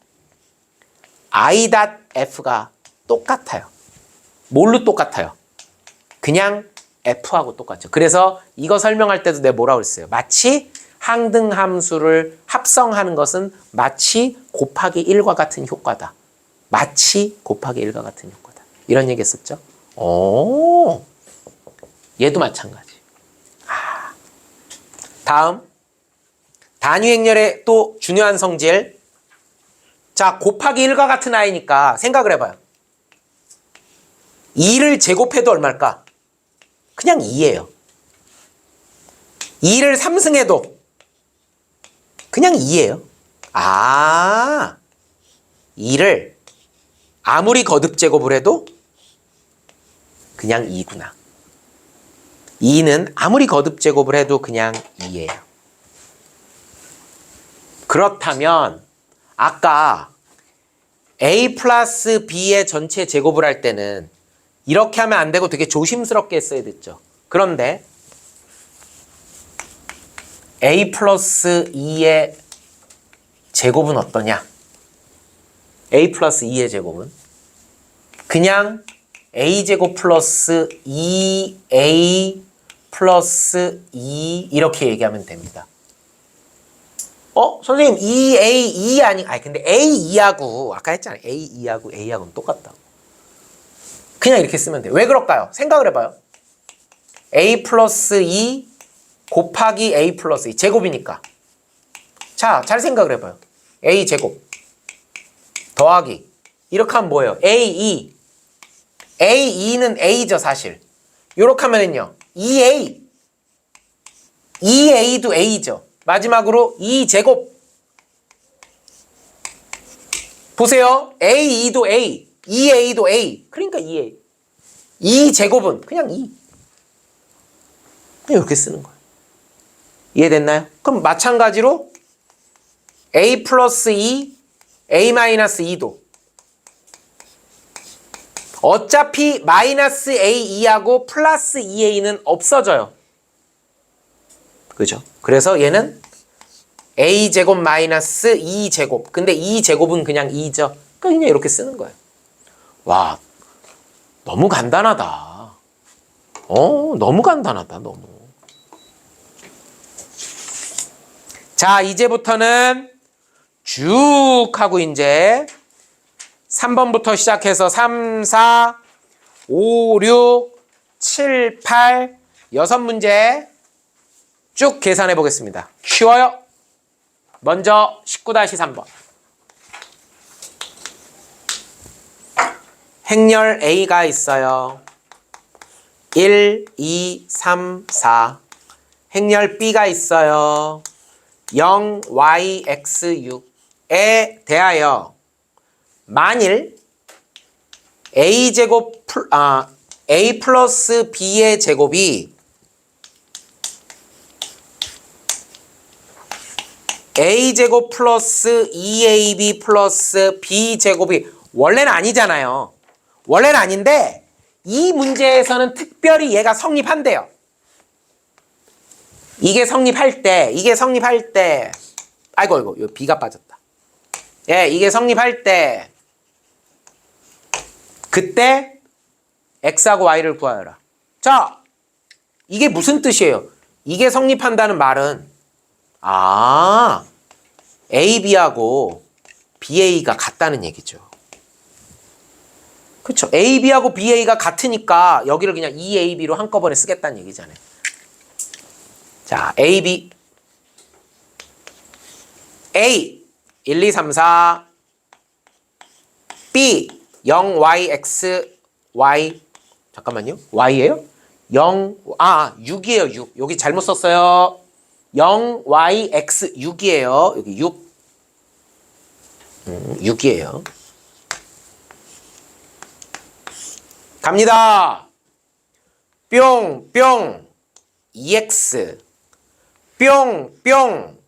I.F가 똑같아요. 뭘로 똑같아요? 그냥 F하고 똑같죠. 그래서 이거 설명할 때도 내가 뭐라고 그랬어요? 마치 항등함수를 합성하는 것은 마치 곱하기 1과 같은 효과다. 마치 곱하기 1과 같은 효과다. 이런 얘기 했었죠? 오, 얘도 마찬가지. 다음 단위행렬의 또 중요한 성질. 자, 곱하기 1과 같은 아이니까 생각을 해봐요. 2를 제곱해도 얼마일까? 그냥 2예요. 2를 3승해도 그냥 2예요. 2를 아무리 거듭 제곱을 해도 그냥 2구나. 2는 아무리 거듭 제곱을 해도 그냥 2예요. 그렇다면 아까 A 플러스 B의 전체 제곱을 할 때는 이렇게 하면 안 되고 되게 조심스럽게 했어야 됐죠. 그런데 A 플러스 2의 제곱은 어떠냐? A 플러스 2의 제곱은 그냥 A제곱 플러스 2A 플러스 2 이렇게 얘기하면 됩니다. 선생님 2A 2 근데 A2하고 아까 했잖아요. A2하고 A하고는 똑같다고. 그냥 이렇게 쓰면 돼요. 왜 그럴까요? 생각을 해봐요. A 플러스 2 곱하기 A 플러스 2 제곱이니까. 자, 잘 생각을 해봐요. A 제곱 더하기 이렇게 하면 뭐예요? A2 A2는 A죠 사실. 이렇게 하면은요 2A 2A도 A죠. 마지막으로 2제곱 보세요. A2도 A 2A도 A 그러니까 2A 2제곱은 그냥 2 그냥 이렇게 쓰는 거예요. 이해됐나요? 그럼 마찬가지로 A 플러스 2 A 마이너스 2도 어차피 마이너스 A2하고 플러스 2A는 없어져요. 그죠? 그래서 얘는 A제곱 마이너스 2제곱. 근데 2제곱은 그냥 2죠. 그냥 이렇게 쓰는 거예요. 와, 너무 간단하다. 너무 간단하다, 너무. 자, 이제부터는 쭉 하고 이제 3번부터 시작해서 3, 4, 5, 6, 7, 8, 6문제 쭉 계산해 보겠습니다. 쉬워요. 먼저 19-3번. 행렬 A가 있어요. 1, 2, 3, 4. 행렬 B가 있어요. 0, Y, X, 6. 대하여 만일 A 플러스 B의 제곱이 A제곱 플러스 2AB 플러스 B제곱이 원래는 아니잖아요. 원래는 아닌데 이 문제에서는 특별히 얘가 성립한대요. 이게 성립할 때 아이고 요 B가 빠졌다. 예, 이게 성립할 때 그때 X하고 Y를 구하여라. 자, 이게 무슨 뜻이에요? 이게 성립한다는 말은 AB하고 BA가 같다는 얘기죠. 그렇죠. AB하고 BA가 같으니까 여기를 그냥 EAB로 한꺼번에 쓰겠다는 얘기잖아요. 자, AB A 1, 2, 3, 4 B 0, Y, X, Y 잠깐만요. Y예요? 6이에요. 6. 여기 잘못 썼어요. 0, Y, X 6이에요. 여기 6. 6이에요. 갑니다. 뿅, 뿅, 2X. 뿅, 뿅,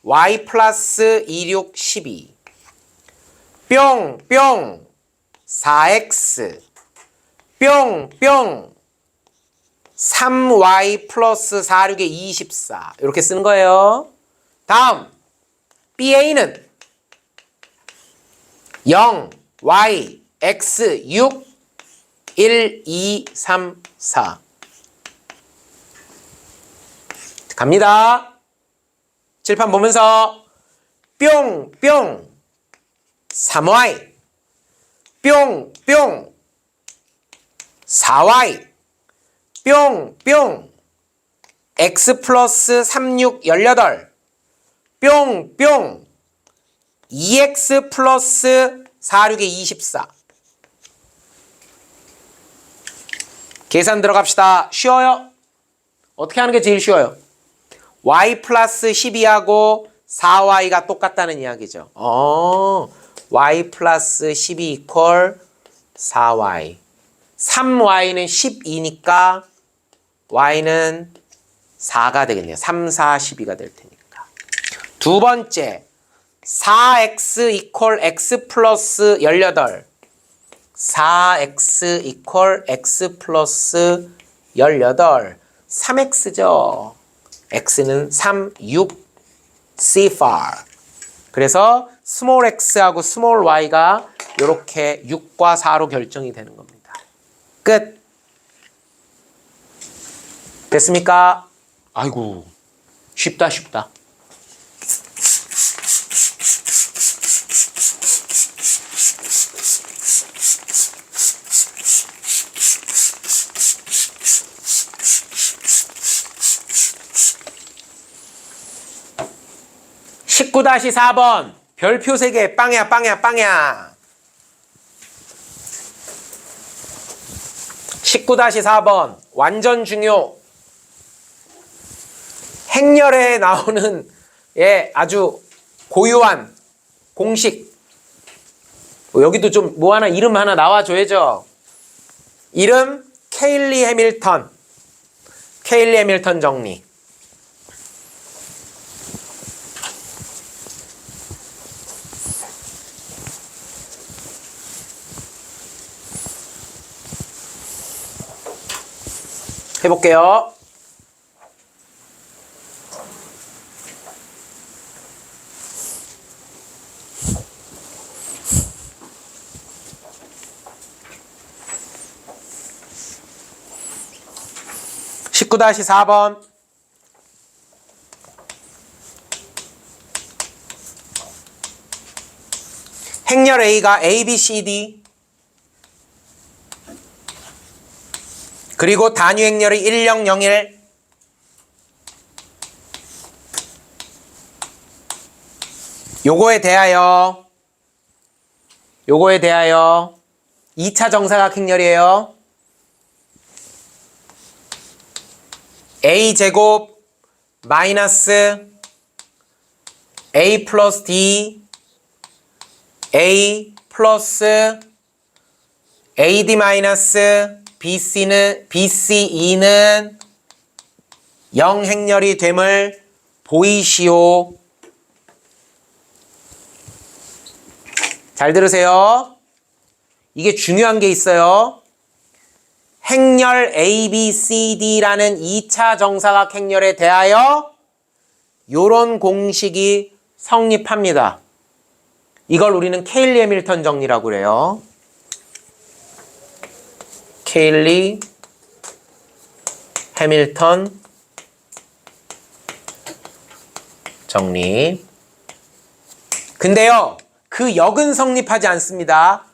Y 플러스 26, 12. 뿅, 뿅, 4X. 뿅, 뿅, 3Y 플러스 4, 6에 24. 이렇게 쓰는 거예요. 다음, BA는 0, Y, X, 6, 1, 2, 3, 4. 갑니다. 칠판 보면서 뿅, 뿅, 3Y, 뿅, 뿅, 4Y, 뿅, 뿅, X 플러스 36, 18, 뿅, 뿅, 2X 플러스 46에 24. 계산 들어갑시다. 쉬워요? 어떻게 하는 게 제일 쉬워요? Y 플러스 12하고 4Y가 똑같다는 이야기죠. Y 플러스 12 이퀄 4Y. 3Y는 12니까 Y는 4가 되겠네요. 3, 4, 12가 될 테니까. 두 번째, 4X 이퀄 X 플러스 18. 4X 이퀄 X 플러스 18. 3X죠. X는 3, 6, C4. 그래서 스몰 x하고 스몰 y가 이렇게 6과 4로 결정이 되는 겁니다. 끝. 됐습니까? 아이고, 쉽다. 19-4번 별표 3개 빵야. 19-4번 완전 중요. 행렬에 나오는 아주 고유한 공식. 여기도 좀 뭐 하나 이름 하나 나와줘야죠. 이름 케일리 해밀턴 정리. 해볼게요. (19-4번) 행렬 A가 A, B, C, D 그리고 단위 행렬이 1, 0, 0, 1 요거에 대하여 2차 정사각 행렬이에요. A 제곱 마이너스 A 플러스 D A 플러스 AD 마이너스 BCE는 0 행렬이 됨을 보이시오. 잘 들으세요. 이게 중요한 게 있어요. 행렬 ABCD라는 2차 정사각 행렬에 대하여 요런 공식이 성립합니다. 이걸 우리는 케일리 해밀턴 정리라고 그래요. 케일리 해밀턴 정리. 근데요, 그 역은 성립하지 않습니다.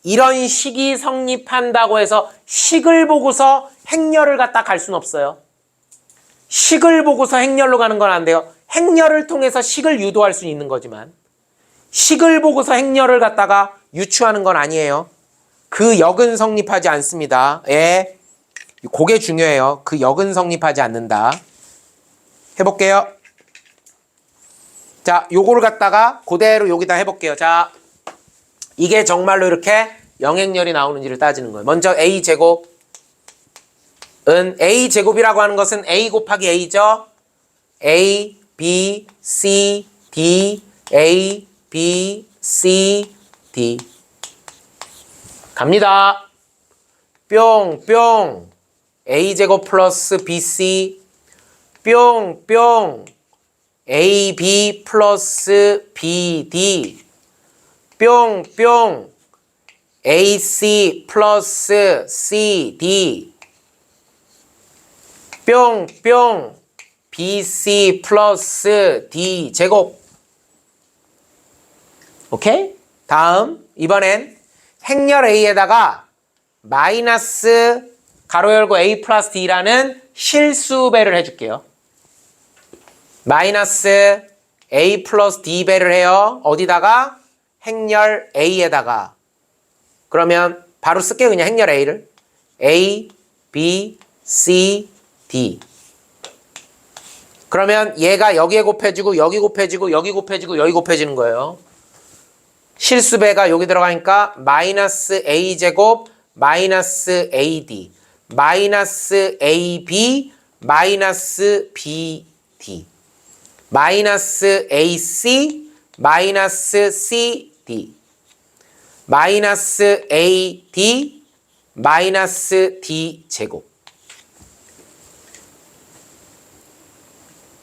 이런 식이 성립한다고 해서 식을 보고서 행렬을 갖다 갈 수는 없어요. 식을 보고서 행렬로 가는 건 안 돼요. 행렬을 통해서 식을 유도할 수 있는 거지만 식을 보고서 행렬을 갖다가 유추하는 건 아니에요. 그 역은 성립하지 않습니다. 예, 그게 중요해요. 그 역은 성립하지 않는다. 해볼게요. 자, 요거를 갖다가 그대로 여기다 해볼게요. 자, 이게 정말로 이렇게 영행렬이 나오는지를 따지는 거예요. 먼저 A제곱은 A제곱이라고 하는 것은 A 곱하기 A죠. A, B, C, D, A, B, C, D. 갑니다. 뿅 A제곱 플러스 BC 뿅 AB 플러스 BD 뿅 AC 플러스 CD 뿅 BC 플러스 D 제곱. 오케이? 다음 이번엔 행렬 A에다가 마이너스 가로 열고 A 플러스 D라는 실수배를 해줄게요. 마이너스 A 플러스 D 배를 해요. 어디다가? 행렬 A에다가. 그러면 바로 쓸게요. 그냥 행렬 A를. A, B, C, D. 그러면 얘가 여기에 곱해지고 여기 곱해지고 여기 곱해지고 여기 곱해지는 거예요. 실수배가 여기 들어가니까 마이너스 A제곱 마이너스 AD 마이너스 AB 마이너스 BD 마이너스 AC 마이너스 CD 마이너스 AD 마이너스 D 제곱.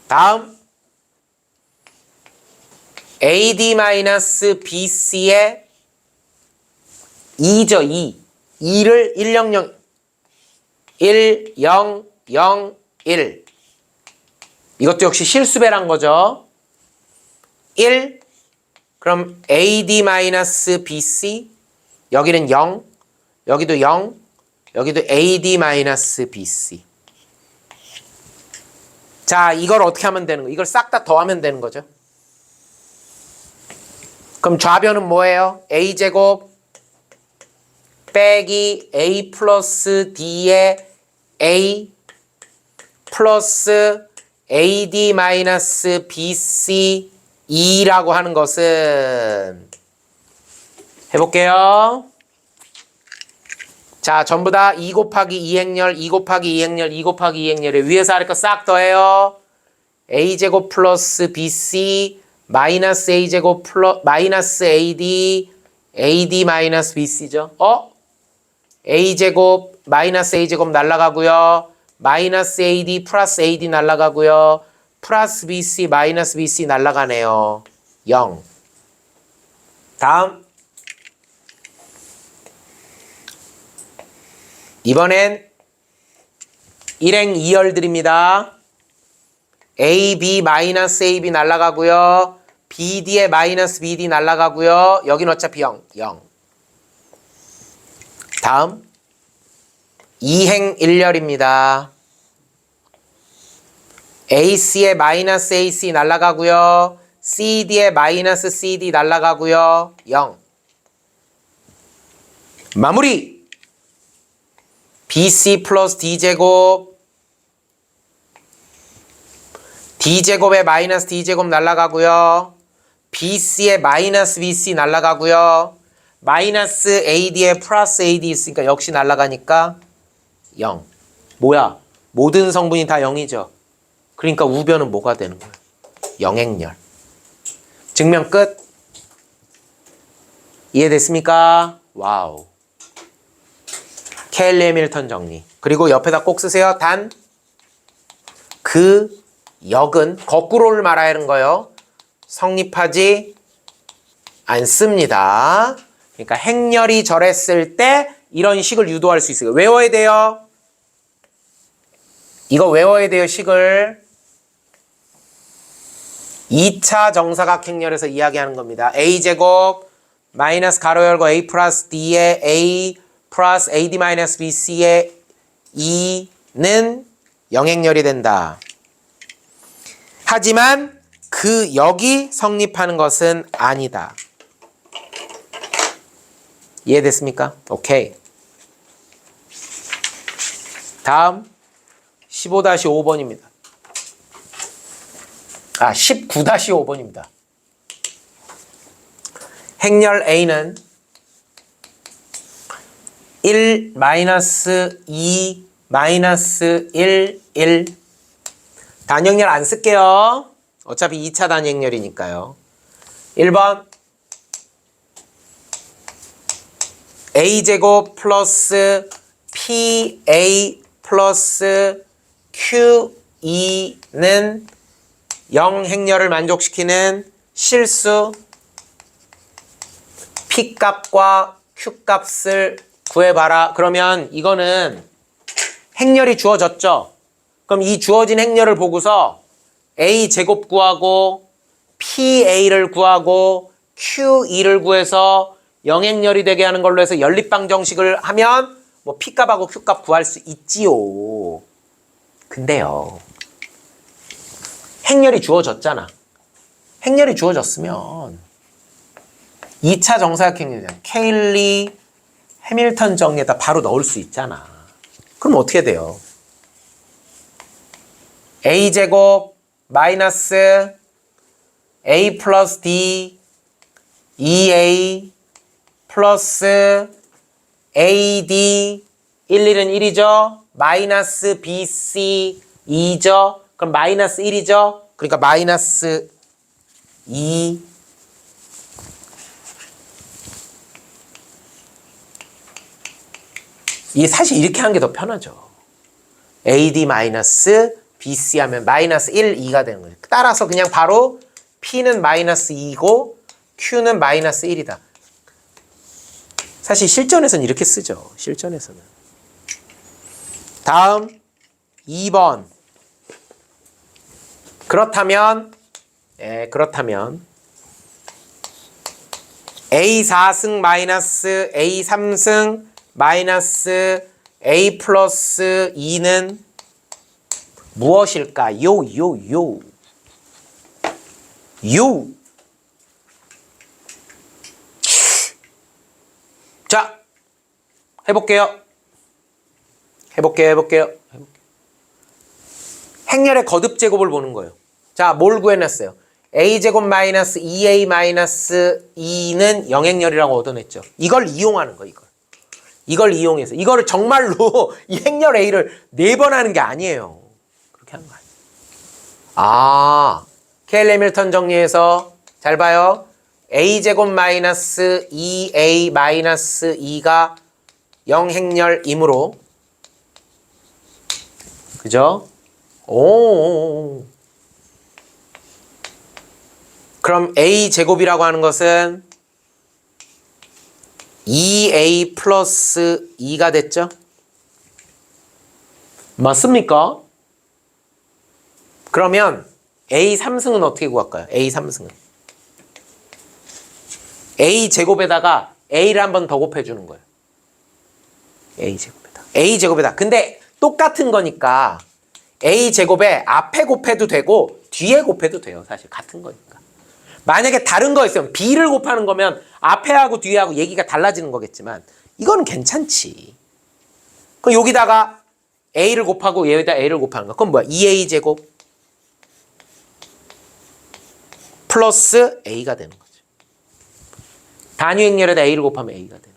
다음 AD 마이너스 BC의 2죠. 2를 100 1 이것도 역시 실수배란 거죠. 1 그럼 AD 마이너스 BC 여기는 0 여기도 0 여기도 AD 마이너스 BC. 자, 이걸 어떻게 하면 되는 거예요? 이걸 싹 다 더하면 되는 거죠. 그럼 좌변은 뭐예요? A제곱 빼기 A 플러스 D의 A 플러스 AD 마이너스 BC 2라고 하는 것은 해볼게요. 자, 전부 다 2 곱하기 2행렬, 2 곱하기 2행렬, 2 곱하기 2행렬에 위에서 아래 거 싹 더해요. A제곱 플러스 BC 마이너스 A제곱 플러스 마이너스 AD AD 마이너스 BC죠. A제곱 마이너스 A제곱 날라가고요. 마이너스 AD 플러스 AD 날라가고요. 플러스 BC 마이너스 BC 날라가네요. 0. 다음 이번엔 일행 2열 드립니다. AB 마이너스 AB 날라가고요. BD에 마이너스 BD 날라가고요. 여긴 어차피 0. 다음 2행 1열입니다. AC에 마이너스 AC 날라가고요. CD에 마이너스 CD 날라가고요. 0. 마무리! BC 플러스 D제곱 D제곱에 마이너스 D제곱 날라가고요. BC에 마이너스 BC 날라가고요. 마이너스 AD에 플러스 AD 있으니까 역시 날라가니까 0. 뭐야? 모든 성분이 다 0이죠. 그러니까 우변은 뭐가 되는 거야? 영행렬. 증명 끝. 이해됐습니까? 와우. 케일리 해밀턴 정리. 그리고 옆에다 꼭 쓰세요. 단 그 역은 거꾸로를 말해야 하는 거예요. 성립하지 않습니다. 그러니까 행렬이 절했을 때 이런 식을 유도할 수 있어요. 외워야 돼요. 이거 외워야 돼요. 식을. 2차 정사각 행렬에서 이야기하는 겁니다. a제곱 마이너스 가로 열고 a 플러스 d에 a 플러스 ad 마이너스 bc의 2는 영행렬이 된다. 하지만 그 역이 성립하는 것은 아니다. 이해됐습니까? 오케이. 다음 15-5번입니다. 19-5번입니다. 행렬 A는 1, 마이너스 2, 마이너스 1, 1. 단행렬 안 쓸게요. 어차피 2차 단행렬이니까요. 1번 A제곱 플러스 PA 플러스 QE는 0 행렬을 만족시키는 실수 P값과 Q값을 구해봐라. 그러면 이거는 행렬이 주어졌죠? 그럼 이 주어진 행렬을 보고서 A제곱 구하고 PA를 구하고 QE를 구해서 영행렬이 되게 하는 걸로 해서 연립방 정식을 하면 뭐 P값하고 Q값 구할 수 있지요. 근데요. 행렬이 주어졌잖아. 행렬이 주어졌으면 2차 정사각 행렬이잖아. 케일리 해밀턴 정리에다 바로 넣을 수 있잖아. 그럼 어떻게 돼요? A제곱 마이너스 A 플러스 D 2A 플러스 AD 11은 1이죠. 마이너스 BC 2죠. 그럼 마이너스 1이죠. 그러니까 마이너스 2 이게 사실 이렇게 하는 게 더 편하죠. AD 마이너스 BC 하면 마이너스 1, 2가 되는 거예요. 따라서 그냥 바로 P는 마이너스 2고 Q는 마이너스 1이다. 사실 실전에서는 이렇게 쓰죠. 실전에서는. 다음 2번. 그렇다면 A4승 마이너스 A3승 마이너스 A 플러스 2는 무엇일까요? 자, 해볼게요. 행렬의 거듭 제곱을 보는 거예요. 자, 뭘 구해냈어요? A제곱 마이너스 2A 마이너스 2는 영행렬이라고 얻어냈죠. 이걸 이용하는 거예요, 이걸 이용해서. 이거를 정말로 이 행렬 A를 4번 하는 게 아니에요. 그렇게 하는 거 아니에요. 케일리 해밀턴 정리해서 잘 봐요. A제곱 마이너스 2A 마이너스 2가 영행렬이므로 그죠? 그럼 A제곱이라고 하는 것은 2A 플러스 2가 됐죠? 맞습니까? 그러면 A3승은 어떻게 구할까요? A3승은 A제곱에다가 A를 한 번 더 곱해주는 거예요. A제곱에다. 근데 똑같은 거니까 A제곱에 앞에 곱해도 되고 뒤에 곱해도 돼요. 사실 같은 거니까. 만약에 다른 거 있으면 B를 곱하는 거면 앞에 하고 뒤에 하고 얘기가 달라지는 거겠지만 이거는 괜찮지. 그럼 여기다가 A를 곱하고 얘에다 A를 곱하는 거. 그럼 뭐야? 2A제곱 플러스 A가 되는 거죠. 단위 행렬에다 A를 곱하면 A가 되는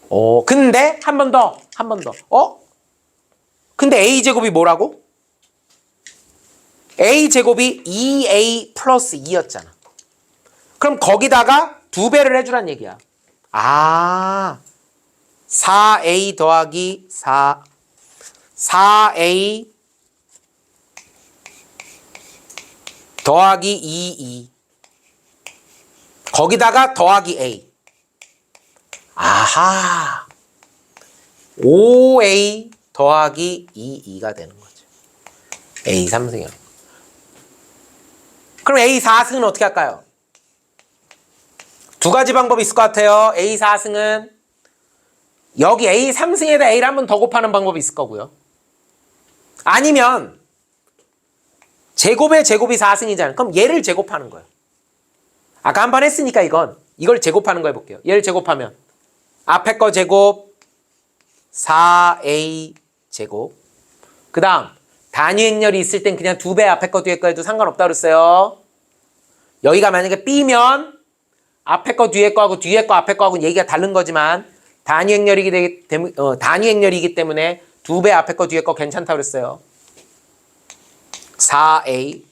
거죠. 근데 한 번 더. 근데 A제곱이 뭐라고? A제곱이 2A 플러스 2였잖아. 그럼 거기다가 2배를 해주란 얘기야. 4A 더하기 4A 더하기 22 거기다가 더하기 A. 5A 더하기 22가 되는 거죠. A 3승이요. 그럼 A 4승은 어떻게 할까요? 두 가지 방법이 있을 것 같아요. A 4승은 여기 A 3승에다 A를 한 번 더 곱하는 방법이 있을 거고요. 아니면 제곱의 제곱이 4승이잖아요. 그럼 얘를 제곱하는 거예요. 아까 한 번 했으니까 이걸 제곱하는 거 해볼게요. 얘를 제곱하면 앞에 거 제곱 4A 제곱. 그 다음 단위 행렬이 있을 땐 그냥 2배 앞에 거 뒤에 거 해도 상관없다고 그랬어요. 여기가 만약에 B면 앞에 거 뒤에 거하고 뒤에 거 앞에 거하고 얘기가 다른 거지만 단위 행렬이기 때문에 2배 앞에 거 뒤에 거 괜찮다고 그랬어요. 4A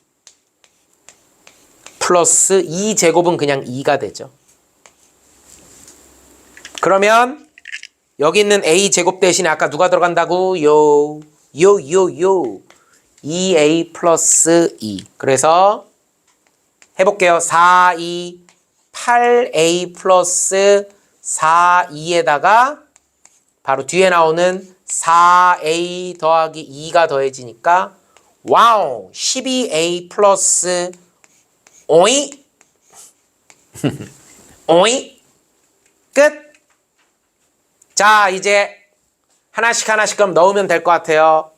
플러스 2제곱은 그냥 2가 되죠. 그러면 여기 있는 A제곱 대신에 아까 누가 들어간다고요? 2A 플러스 2. 그래서 해볼게요. 4, 2, 8A 플러스 4, 2에다가 바로 뒤에 나오는 4A 더하기 2가 더해지니까 와우! 12A 플러스 오이 오이 끝! 자, 이제 하나씩 그럼 넣으면 될 것 같아요.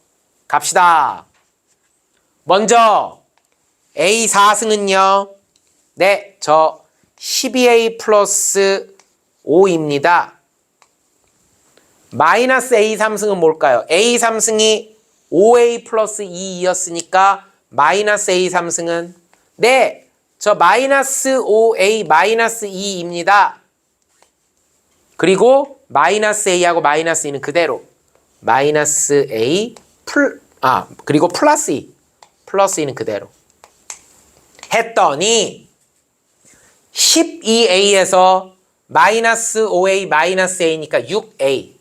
갑시다. 먼저 A 4승은요. 네, 저 12A 플러스 5입니다. 마이너스 A 3승은 뭘까요? A 3승이 5A 플러스 2였으니까 마이너스 A 3승은 네, 저 마이너스 5A 마이너스 2입니다. 그리고 마이너스 A하고 마이너스 2는 그대로 마이너스 A 그리고 플러스 2 플러스 2는 그대로 했더니 12A에서 마이너스 5A 마이너스 A니까 6A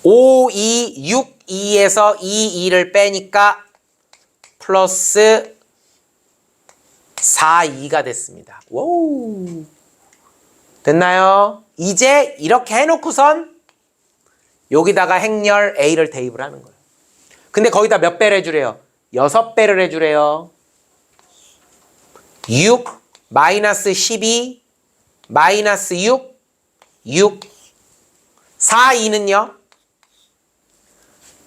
5, 2, 6, 2에서 2, 2를 빼니까 플러스 4, 2가 됐습니다. 오. 됐나요? 이제 이렇게 해놓고선 여기다가 행렬 A를 대입을 하는 거예요. 근데 거기다 몇 배를 해주래요? 6배를 해주래요. 6, 마이너스 12, 마이너스 6, 6. 4, 2는요?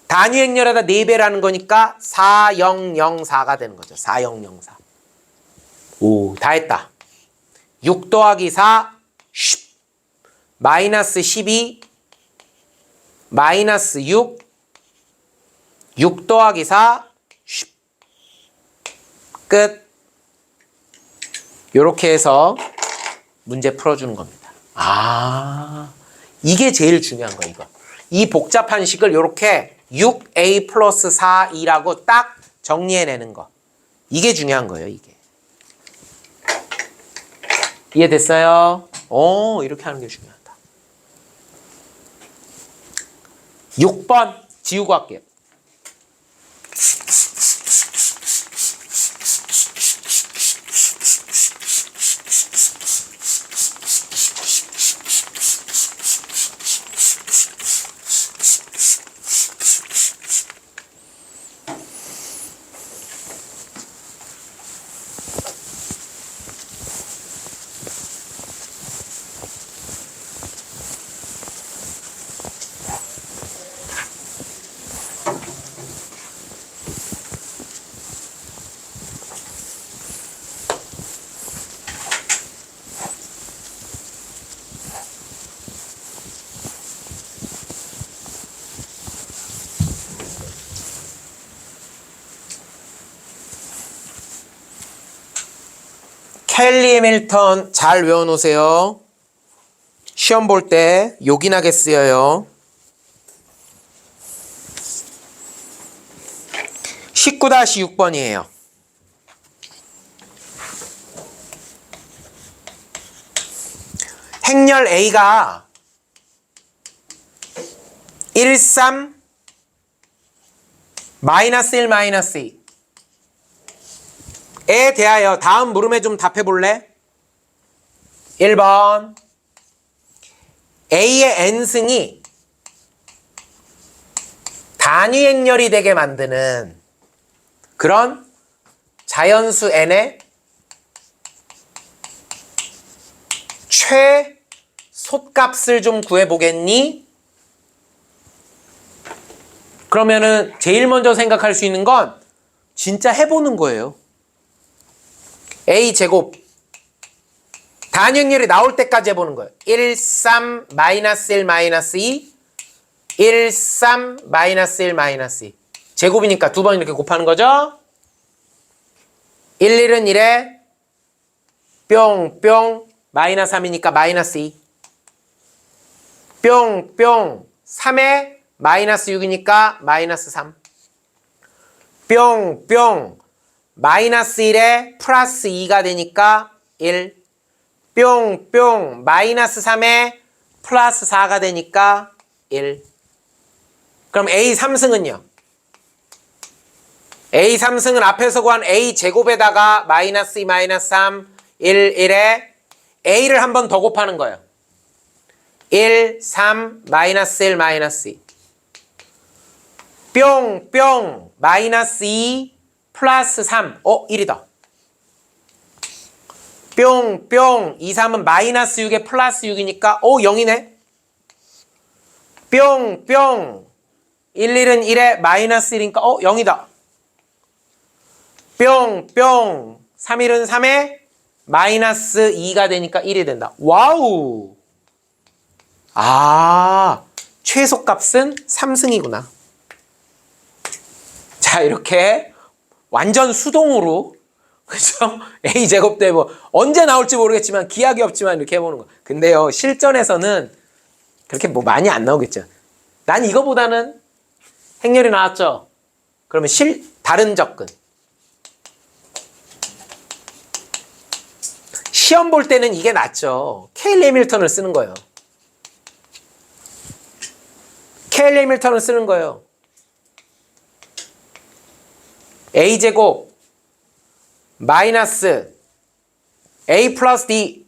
단위 행렬에다 4배를 하는 거니까 4004가 되는 거죠. 4004. 오, 다 했다. 6 더하기 4, 마이너스 12, 마이너스 6, 6 더하기 4, 끝. 요렇게 해서 문제 풀어주는 겁니다. 이게 제일 중요한 거예요, 이거. 이 복잡한 식을 요렇게 6A 플러스 4E라고 딱 정리해내는 거. 이게 중요한 거예요, 이게. 이해됐어요? 이렇게 하는 게 중요하다. 6번 지우고 할게요. 켈리 해밀턴 잘 외워놓으세요. 시험 볼 때 요긴하게 쓰여요. 19-6번이에요. 행렬 A가 1, 3, 마이너스 1, 마이너스 2. 에 대하여 다음 물음에 좀 답해 볼래? 1번. A의 n승이 단위 행렬이 되게 만드는 그런 자연수 n의 최소값을 좀 구해보겠니? 그러면은 제일 먼저 생각할 수 있는 건 진짜 해보는 거예요. A제곱 단위 행렬이 나올 때까지 해보는 거예요. 1, 3, 마이너스 1, 마이너스 2 1, 3, 마이너스 1, 마이너스 2 제곱이니까 두 번 이렇게 곱하는 거죠. 1, 1은 1에 뿅, 뿅 마이너스 3이니까 마이너스 2 뿅, 뿅 3에 마이너스 6이니까 마이너스 3 뿅, 뿅 마이너스 1에 플러스 2가 되니까 1 뿅, 뿅 마이너스 3에 플러스 4가 되니까 1 그럼 A3승은요? A3승은 앞에서 구한 A제곱에다가 마이너스 2, 마이너스 3, 1, 1에 A를 한 번 더 곱하는 거예요. 1, 3, 마이너스 1, 마이너스 2 뿅, 뿅 마이너스 2, 플러스 3 1이다. 뿅, 뿅 2, 3은 마이너스 6에 플러스 6이니까 0이네. 뿅, 뿅 1, 1은 1에 마이너스 1이니까 0이다. 뿅, 뿅 3, 1은 3에 마이너스 2가 되니까 1이 된다. 와우. 최소값은 3승이구나. 자, 이렇게 완전 수동으로 그죠? A제곱 대 뭐 언제 나올지 모르겠지만 기약이 없지만 이렇게 해보는 거. 근데요, 실전에서는 그렇게 뭐 많이 안 나오겠죠. 난 이거보다는 행렬이 나왔죠. 그러면 다른 접근. 시험 볼 때는 이게 낫죠. 케일리 해밀턴을 쓰는 거예요. 케일리 해밀턴을 쓰는 거예요. A제곱 마이너스 A 플러스 D.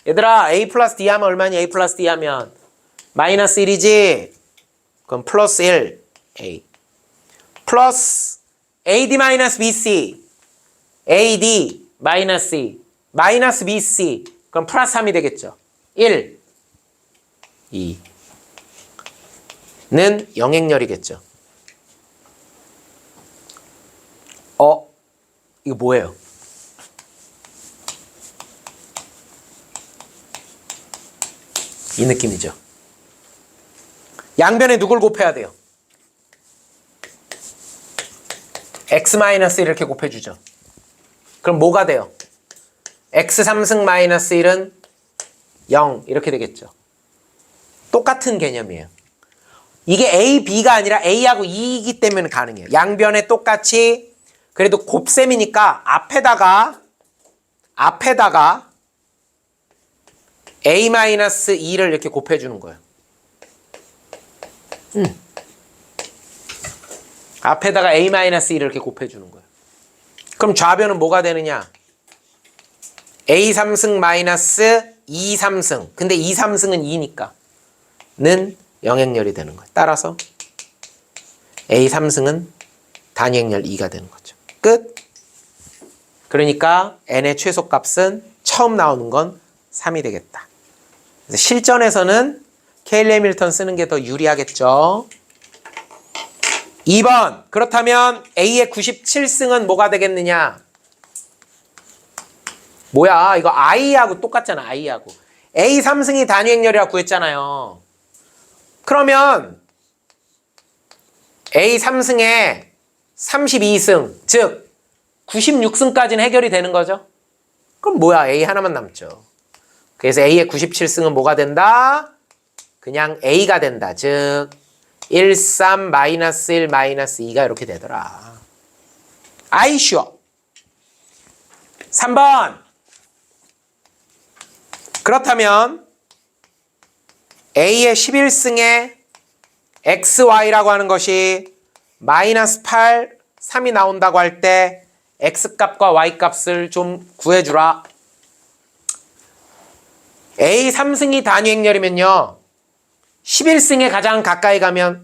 얘들아, A 플러스 D 하면 얼마니? A 플러스 D 하면 마이너스 1이지? 그럼 플러스 1 A 플러스 AD 마이너스 BC AD 마이너스 C 마이너스 BC 그럼 플러스 3이 되겠죠. 1 2는 영행렬이겠죠. 이거 뭐예요? 이 느낌이죠. 양변에 누굴 곱해야 돼요? x-1 이렇게 곱해주죠. 그럼 뭐가 돼요? x3승 마이너스 1은 0 이렇게 되겠죠. 똑같은 개념이에요. 이게 A, B가 아니라 A하고 E이기 때문에 가능해요. 양변에 똑같이 그래도 곱셈이니까 앞에다가 A-2를 이렇게 곱해주는 거예요. 앞에다가 A-2를 이렇게 곱해주는 거예요. 그럼 좌변은 뭐가 되느냐? A3승 마이너스 2-3승. 근데 2-3승은 2니까 는 영행렬이 되는 거예요. 따라서 A3승은 단위행렬 2가 되는 거죠. 끝. 그러니까 n의 최소값은 처음 나오는 건 3이 되겠다. 그래서 실전에서는 케일리 해밀턴 쓰는 게 더 유리하겠죠. 2번. 그렇다면 A의 97승은 뭐가 되겠느냐? 뭐야? 이거 I하고 똑같잖아. I하고. A 3승이 단위행렬이라고 구했잖아요. 그러면 A 3승에 32승, 즉 96승까지는 해결이 되는 거죠. 그럼 뭐야? A 하나만 남죠. 그래서 A의 97승은 뭐가 된다? 그냥 A가 된다. 즉 1, 3, 마이너스 1, 마이너스 2가 이렇게 되더라. 아이 쉬워. 3번. 그렇다면 A의 11승에 XY라고 하는 것이 마이너스 8, 3이 나온다고 할 때 X값과 Y값을 좀 구해주라. A 3승이 단위 행렬이면요. 11승에 가장 가까이 가면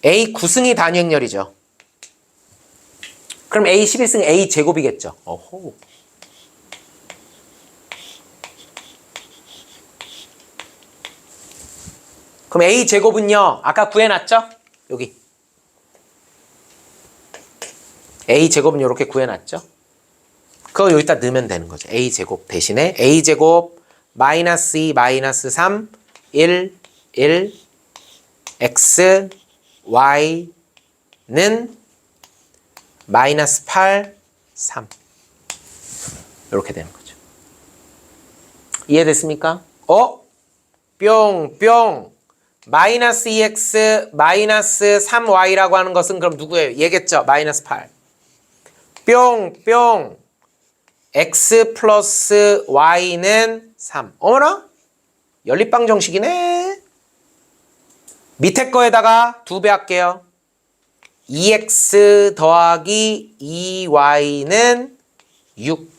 A 9승이 단위 행렬이죠. 그럼 A 11승 A 제곱이겠죠. 어호. 그럼 A 제곱은요. 아까 구해놨죠? 여기. A 제곱은 이렇게 구해놨죠? 그거 여기다 넣으면 되는 거죠. A 제곱 대신에 A 제곱 마이너스 2, 마이너스 3, 1, 1, X, Y는 마이너스 8, 3 이렇게 되는 거죠. 이해됐습니까? 뿅 마이너스 2X 마이너스 3Y라고 하는 것은 그럼 누구예요? 얘겠죠? 마이너스 8 뿅 X 플러스 Y는 3 어머나? 연립방 정식이네. 밑에 거에다가 2배 할게요. 2x 더하기 2y는 6.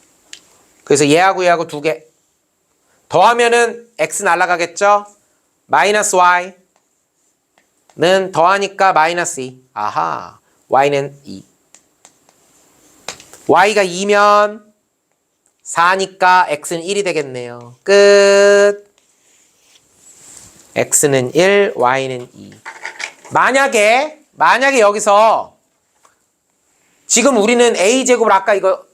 그래서 얘하고 얘하고 2개. 더하면은 x 날아가겠죠? 마이너스 y는 더하니까 마이너스 2. 아하. y는 2. y가 2면 4니까 x는 1이 되겠네요. 끝. x는 1, y는 2. 만약에 여기서 지금 우리는 a제곱을 아까 이거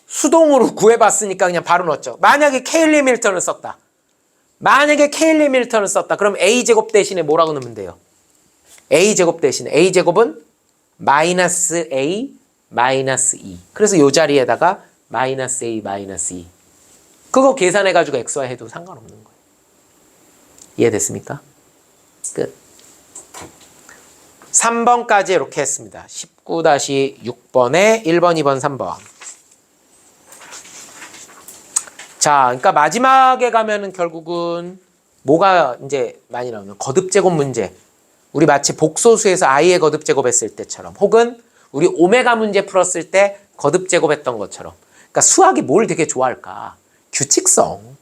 수동으로 구해봤으니까 그냥 바로 넣었죠. 만약에 케일리 밀턴을 썼다. 그럼 a제곱 대신에 뭐라고 넣으면 돼요? a제곱 대신에 a제곱은 마이너스 a 마이너스 2. 그래서 이 자리에다가 마이너스 a 마이너스 2. 그거 계산해가지고 xy 해도 상관없는 거예요. 이해됐습니까? 끝. 3번까지 이렇게 했습니다. 19-6번에 1번, 2번, 3번. 자, 그러니까 마지막에 가면은 결국은 뭐가 이제 많이 나오면 거듭제곱 문제. 우리 마치 복소수에서 i의 거듭제곱 했을 때처럼 혹은 우리 오메가 문제 풀었을 때 거듭제곱 했던 것처럼. 그러니까 수학이 뭘 되게 좋아할까? 규칙성.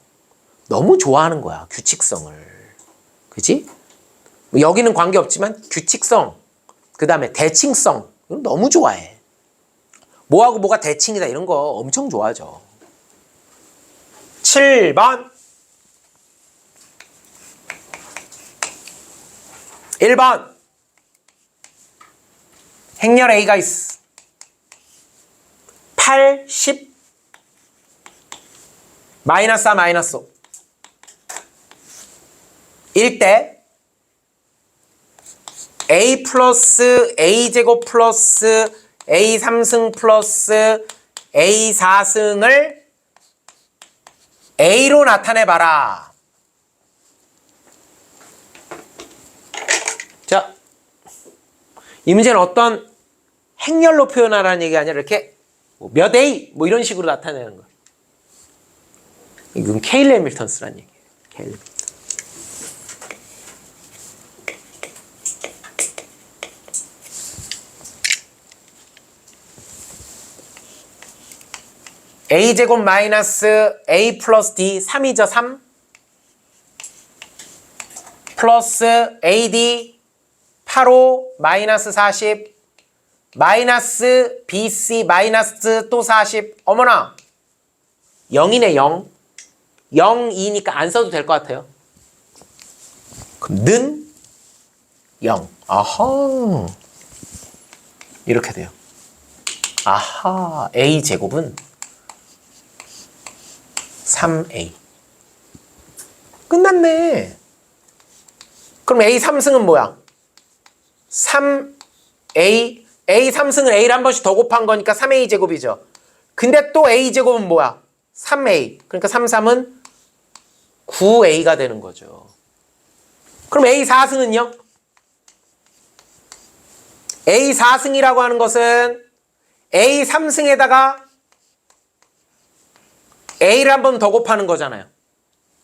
너무 좋아하는 거야, 규칙성을. 그지? 여기는 관계없지만 규칙성, 그 다음에 대칭성 이건 너무 좋아해. 뭐하고 뭐가 대칭이다 이런 거 엄청 좋아하죠. 7번 1번 행렬 A가 있어. 8, 10 마이너스 4 마이너스 5 1대 A 플러스 A제곱 플러스 A 3승 플러스 A 4승을 A로 나타내봐라. 자, 이 문제는 어떤 행렬로 표현하라는 얘기가 아니라 이렇게 몇 A 뭐 이런 식으로 나타내는 거야. 이건 케일리 해밀턴 쓰라는 얘기예요. 케일리 해밀턴. a제곱 마이너스 a 플러스 d 3이죠. 3 플러스 ad 85 마이너스 40 마이너스 bc 마이너스 또 40 어머나 0이네 0 0이니까 안 써도 될 것 같아요. 그럼 는 0 아하 이렇게 돼요. 아하 a제곱은 3a 끝났네. 그럼 a 3승은 뭐야? 3a a 3승을 a를 한 번씩 더 곱한 거니까 3a 제곱이죠. 근데 또 a제곱은 뭐야? 3a. 그러니까 3, 3은 9a가 되는 거죠. 그럼 a 4승은요? a 4승이라고 하는 것은 a 3승에다가 a를 한 번 더 곱하는 거잖아요.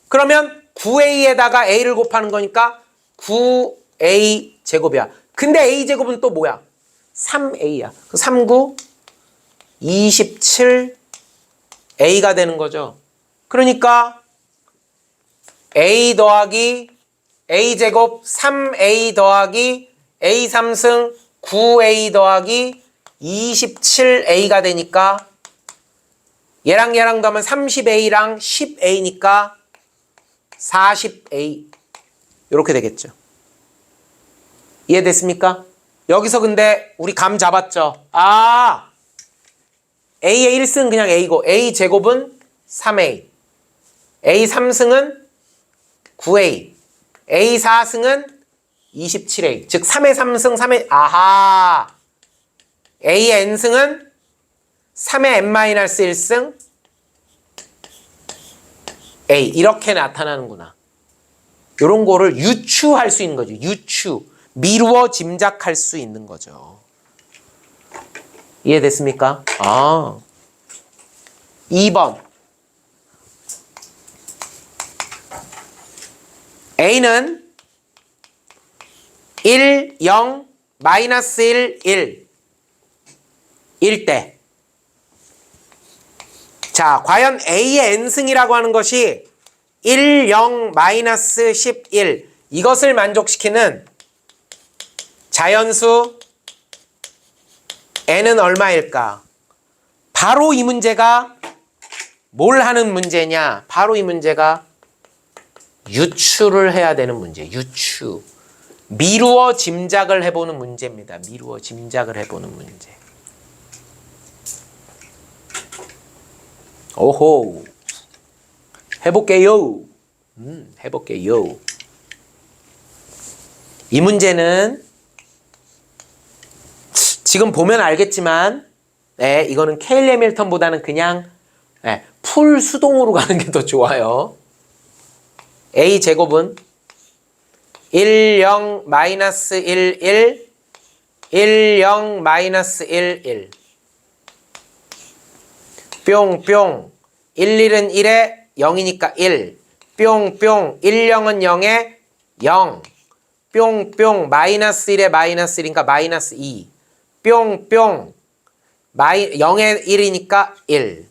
그러면 9a에다가 a를 곱하는 거니까 9a 제곱이야. 근데 a 제곱은 또 뭐야? 3a야. 3, 9, 27a가 되는 거죠. 그러니까 a 더하기 a 제곱 3a 더하기 a 3승 9a 더하기 27a가 되니까 얘랑 얘랑 더하면 30a랑 10a니까 40a 이렇게 되겠죠. 이해됐습니까? 여기서 근데 우리 감 잡았죠? 아, a의 1승 그냥 a고 a 제곱은 3a a 3승은 9a a 4승은 27a 즉 3의 3승 3의 아하 a의 n승은 3의 n-1승 a 이렇게 나타나는구나. 이런 거를 유추할 수 있는 거죠. 유추 미루어 짐작할 수 있는 거죠. 이해됐습니까? 아 2번 a는 1, 0, 마이너스 1, 1 1대 자, 과연 a의 n승이라고 하는 것이 1, 0, 마이너스 11 이것을 만족시키는 자연수 n은 얼마일까? 바로 이 문제가 뭘 하는 문제냐? 바로 이 문제가 유추를 해야 되는 문제. 유추. 미루어 짐작을 해보는 문제입니다. 미루어 짐작을 해보는 문제. 오호. 해볼게요. 해볼게요. 이 문제는 지금 보면 알겠지만 네, 이거는 케일 해밀턴보다는 그냥 네, 풀 수동으로 가는 게 더 좋아요. a 제곱은 1, 0, 마이너스 1, 1 1, 0, 마이너스 1, 1 뿅뿅 1, 1은 1에 0이니까 1 뿅뿅 1, 0은 0에 0 뿅뿅 마이너스 1에 마이너스 1이니까 마이너스 2 뿅뿅 0에 1이니까 1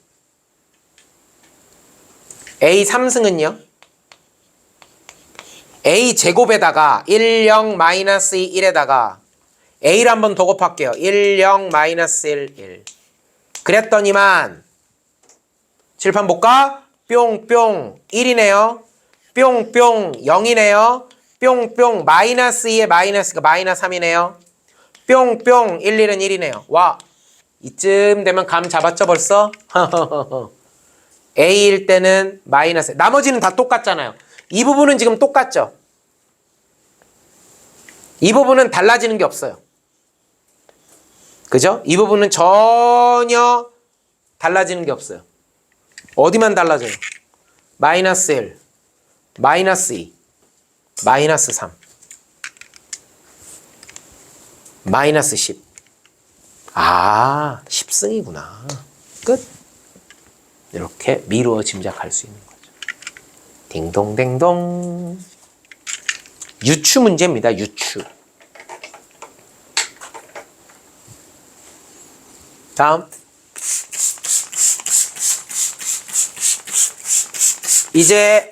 a 3승은요? a 제곱에다가 1, 0, 마이너스 2, 1에다가 a를 한 번 더 곱할게요. 1, 0, 마이너스 1, 1 그랬더니만 칠판 볼까? 뿅뿅 1이네요. 뿅뿅 0이네요. 뿅뿅 마이너스 2에 마이너스가 마이너스 3이네요. 뿅뿅 1, 1은 1이네요. 와 이쯤 되면 감 잡았죠 벌써? a일 때는 마이너스 나머지는 다 똑같잖아요. 이 부분은 지금 똑같죠? 이 부분은 달라지는 게 없어요. 그죠? 이 부분은 전혀 달라지는 게 없어요. 어디만 달라져요? 마이너스 1, 마이너스 2, 마이너스 3, 마이너스 10. 아, 10승이구나. 끝. 이렇게 미루어 짐작할 수 있는 거죠. 딩동댕동. 유추 문제입니다. 유추. 다음. 이제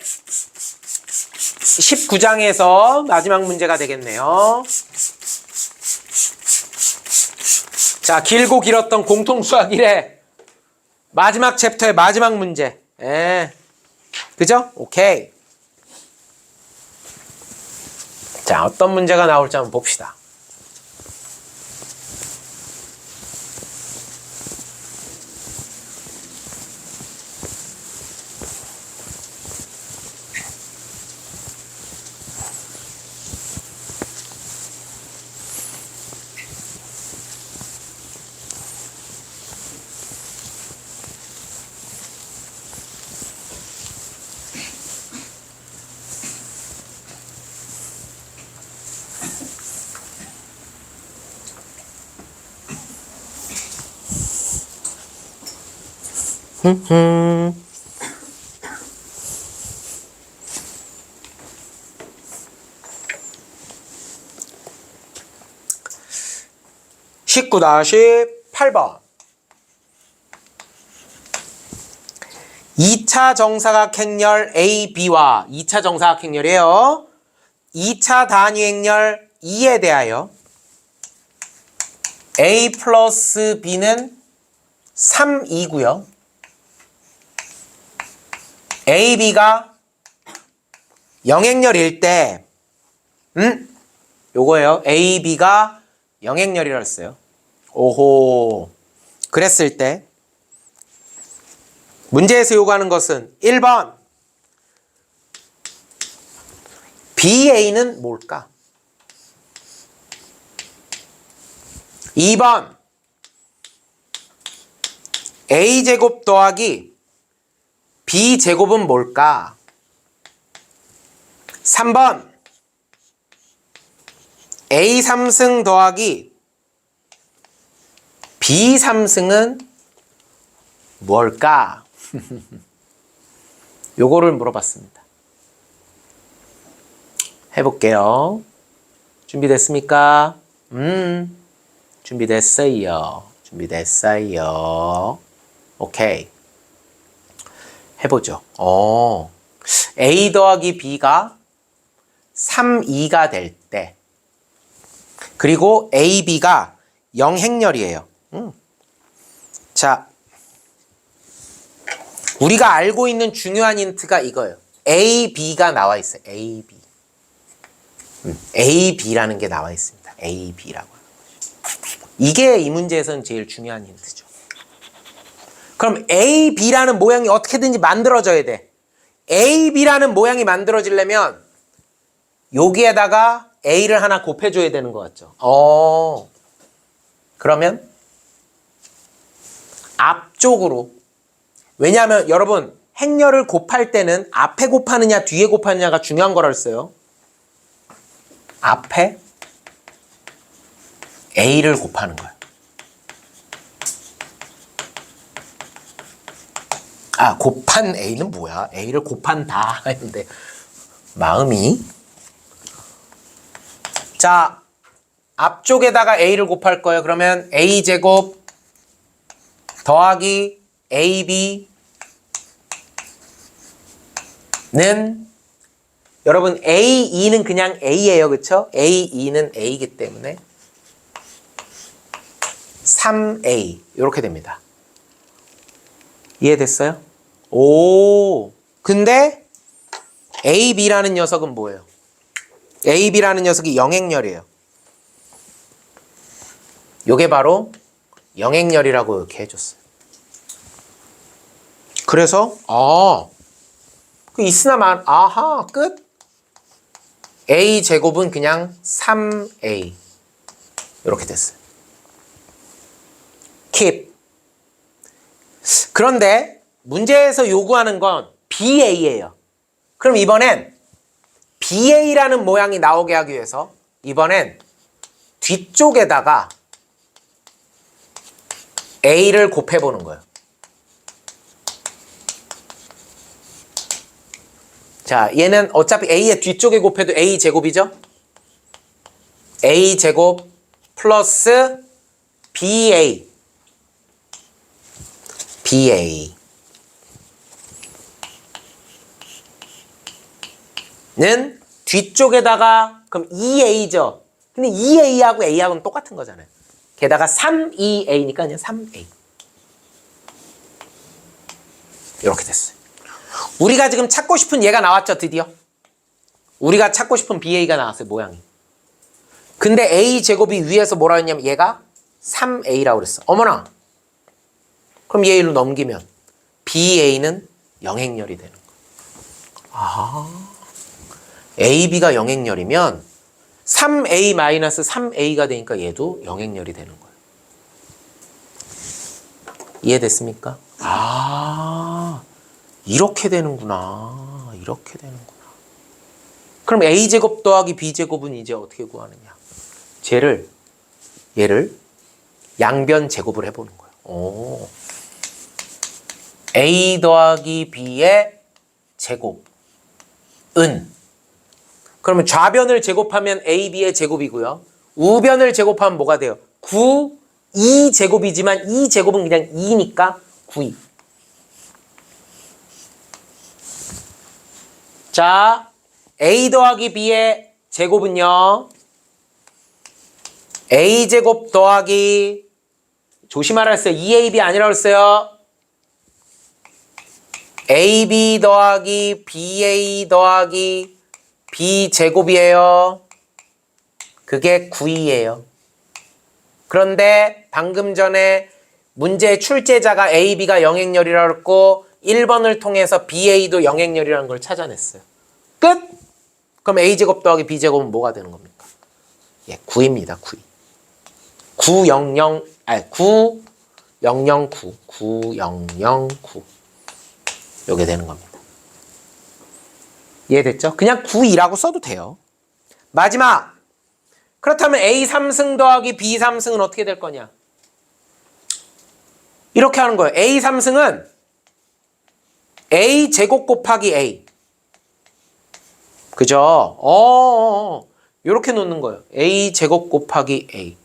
19장에서 마지막 문제가 되겠네요. 자, 길고 길었던 공통수학 1회 마지막 챕터의 마지막 문제. 예. 그죠? 오케이. 자, 어떤 문제가 나올지 한번 봅시다. (19-8번) 2차 정사각행렬 AB와 2차 정사각행렬이에요. 2차 단위 행렬 E에 대하여 A 플러스 B는 3이고요. AB가 영행렬일 때 요거예요. AB가 영행렬이라 했어요. 오호. 그랬을 때 문제에서 요구하는 것은 1번 BA는 뭘까? 2번 A제곱 더하기 B제곱은 뭘까? 3번 A3승 더하기 B3승은 뭘까? 요거를 물어봤습니다. 해볼게요. 준비됐습니까? 준비됐어요. 준비됐어요. 오케이. 해보죠. A 더하기 B가 3, 2가 될 때, 그리고 AB가 영행렬이에요. 자, 우리가 알고 있는 중요한 힌트가 이거예요. AB가 나와 있어요. AB. AB라는 게 나와 있습니다. AB라고 하는 거죠. 이게 이 문제에서는 제일 중요한 힌트죠. 그럼 AB라는 모양이 어떻게든지 만들어져야 돼. AB라는 모양이 만들어지려면 여기에다가 A를 하나 곱해줘야 되는 것 같죠. 그러면 앞쪽으로, 왜냐하면 여러분 행렬을 곱할 때는 앞에 곱하느냐 뒤에 곱하느냐가 중요한 거라 했어요. 앞에 A를 곱하는 거예요. 곱한 A는 뭐야? A를 곱한다 했는데 마음이. 자, 앞쪽에다가 A를 곱할 거예요. 그러면 A제곱 더하기 AB는, 여러분 A2는 그냥 A예요. 그쵸? A2는 A이기 때문에 3A 이렇게 됩니다. 이해됐어요? 오, 근데 AB라는 녀석은 뭐예요? AB라는 녀석이 영행렬이에요. 요게 바로 영행렬이라고 이렇게 해줬어요. 그래서 있으나 끝. A 제곱은 그냥 3A 이렇게 됐어요. keep. 그런데 문제에서 요구하는 건 BA예요. 그럼 이번엔 BA라는 모양이 나오게 하기 위해서 이번엔 뒤쪽에다가 A를 곱해보는 거예요. 자, 얘는 어차피 A의 뒤쪽에 곱해도 A 제곱이죠? A 제곱 플러스 BA. 는 뒤쪽에다가 그럼 2A죠. 근데 2A하고 A하고는 똑같은 거잖아요. 게다가 3, 2A니까 그냥 3A. 이렇게 됐어요. 우리가 지금 찾고 싶은 얘가 나왔죠, 드디어. 우리가 찾고 싶은 BA가 나왔어요, 모양이. 근데 A 제곱이 위에서 뭐라 했냐면 얘가 3A라고 그랬어. 어머나. 그럼 얘로 넘기면 BA는 영행렬이 되는 거야. AB가 영행렬이면 3A-3A가 되니까 얘도 영행렬이 되는 거예요. 이해됐습니까? 이렇게 되는구나. 이렇게 되는구나. 그럼 A제곱 더하기 B제곱은 이제 어떻게 구하느냐? 얘를 양변 제곱을 해보는 거예요. A 더하기 B의 제곱은 그러면 좌변을 제곱하면 AB의 제곱이고요. 우변을 제곱하면 뭐가 돼요? 9, 2제곱이지만 2제곱은 그냥 2니까 9이. 자, A 더하기 B의 제곱은요. A제곱 더하기 조심하라 했어요. 2AB 아니라고 했어요. AB 더하기 BA 더하기 B제곱이에요. 그게 9이에요. 그런데 방금 전에 문제의 출제자가 AB가 영행열이라고 했고 1번을 통해서 BA도 영행열이라는 걸 찾아냈어요. 끝! 그럼 A제곱 더하기 B제곱은 뭐가 되는 겁니까? 예, 9입니다. 9. 9009. 9009. 요게 되는 겁니다. 이해됐죠? 그냥 9이라고 써도 돼요. 마지막! 그렇다면 A3승 더하기 B3승은 어떻게 될 거냐? 이렇게 하는 거예요. A3승은 A제곱 곱하기 A. 그죠? 이렇게 놓는 거예요. A제곱 곱하기 A.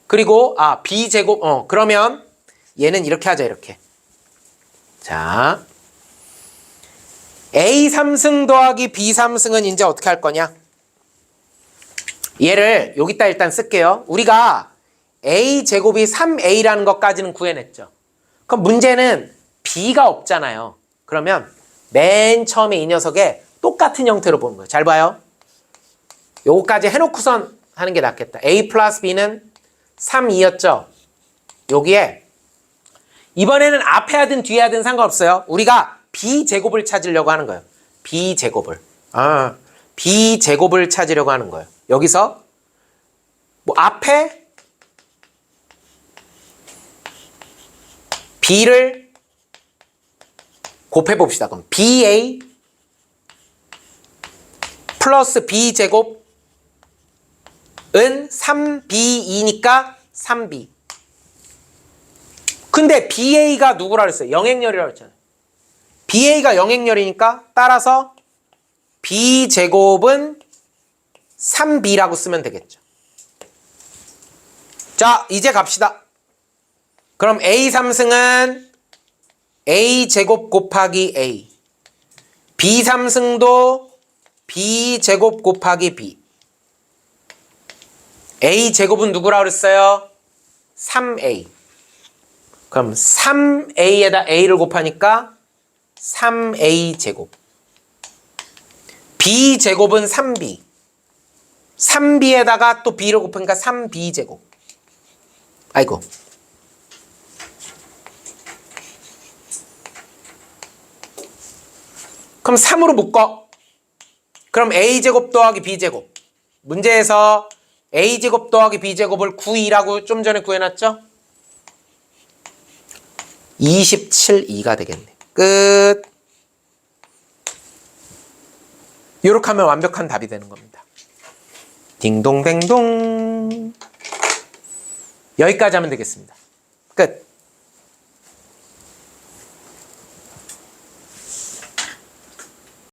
그리고 B제곱 그러면 얘는 이렇게 하자. 이렇게. 자, A3승 더하기 B3승은 이제 어떻게 할 거냐? 얘를 여기다 일단 쓸게요. 우리가 A제곱이 3A라는 것까지는 구해냈죠. 그럼 문제는 B가 없잖아요. 그러면 맨 처음에 이 녀석의 똑같은 형태로 보는 거예요. 잘 봐요. 요거까지 해놓고선 하는 게 낫겠다. A 플러스 B는 3이었죠. 여기에 이번에는 앞에 하든 뒤에 하든 상관없어요. 우리가 B제곱을 찾으려고 하는 거예요. B제곱을. B제곱을 찾으려고 하는 거예요. 여기서 뭐 앞에 B를 곱해봅시다. 그럼 BA 플러스 B제곱은 3B2니까 3B. 근데 BA가 누구라 그랬어요? 영행열이라고 했잖아요. BA가 영행열이니까 따라서 B제곱은 3B라고 쓰면 되겠죠. 자, 이제 갑시다. 그럼 A3승은 A제곱 곱하기 A. B3승도 B제곱 곱하기 B. A제곱은 누구라 그랬어요? 3A. 그럼 3A에다 A를 곱하니까 3A제곱. B제곱은 3B. 3B에다가 또 B를 곱하니까 3B제곱. 아이고. 그럼 3으로 묶어. 그럼 A제곱 더하기 B제곱. 문제에서 A제곱 더하기 B제곱을 9이라고 좀 전에 구해놨죠? 27,2가 되겠네. 끝. 요렇게 하면 완벽한 답이 되는 겁니다. 딩동댕동. 여기까지 하면 되겠습니다. 끝.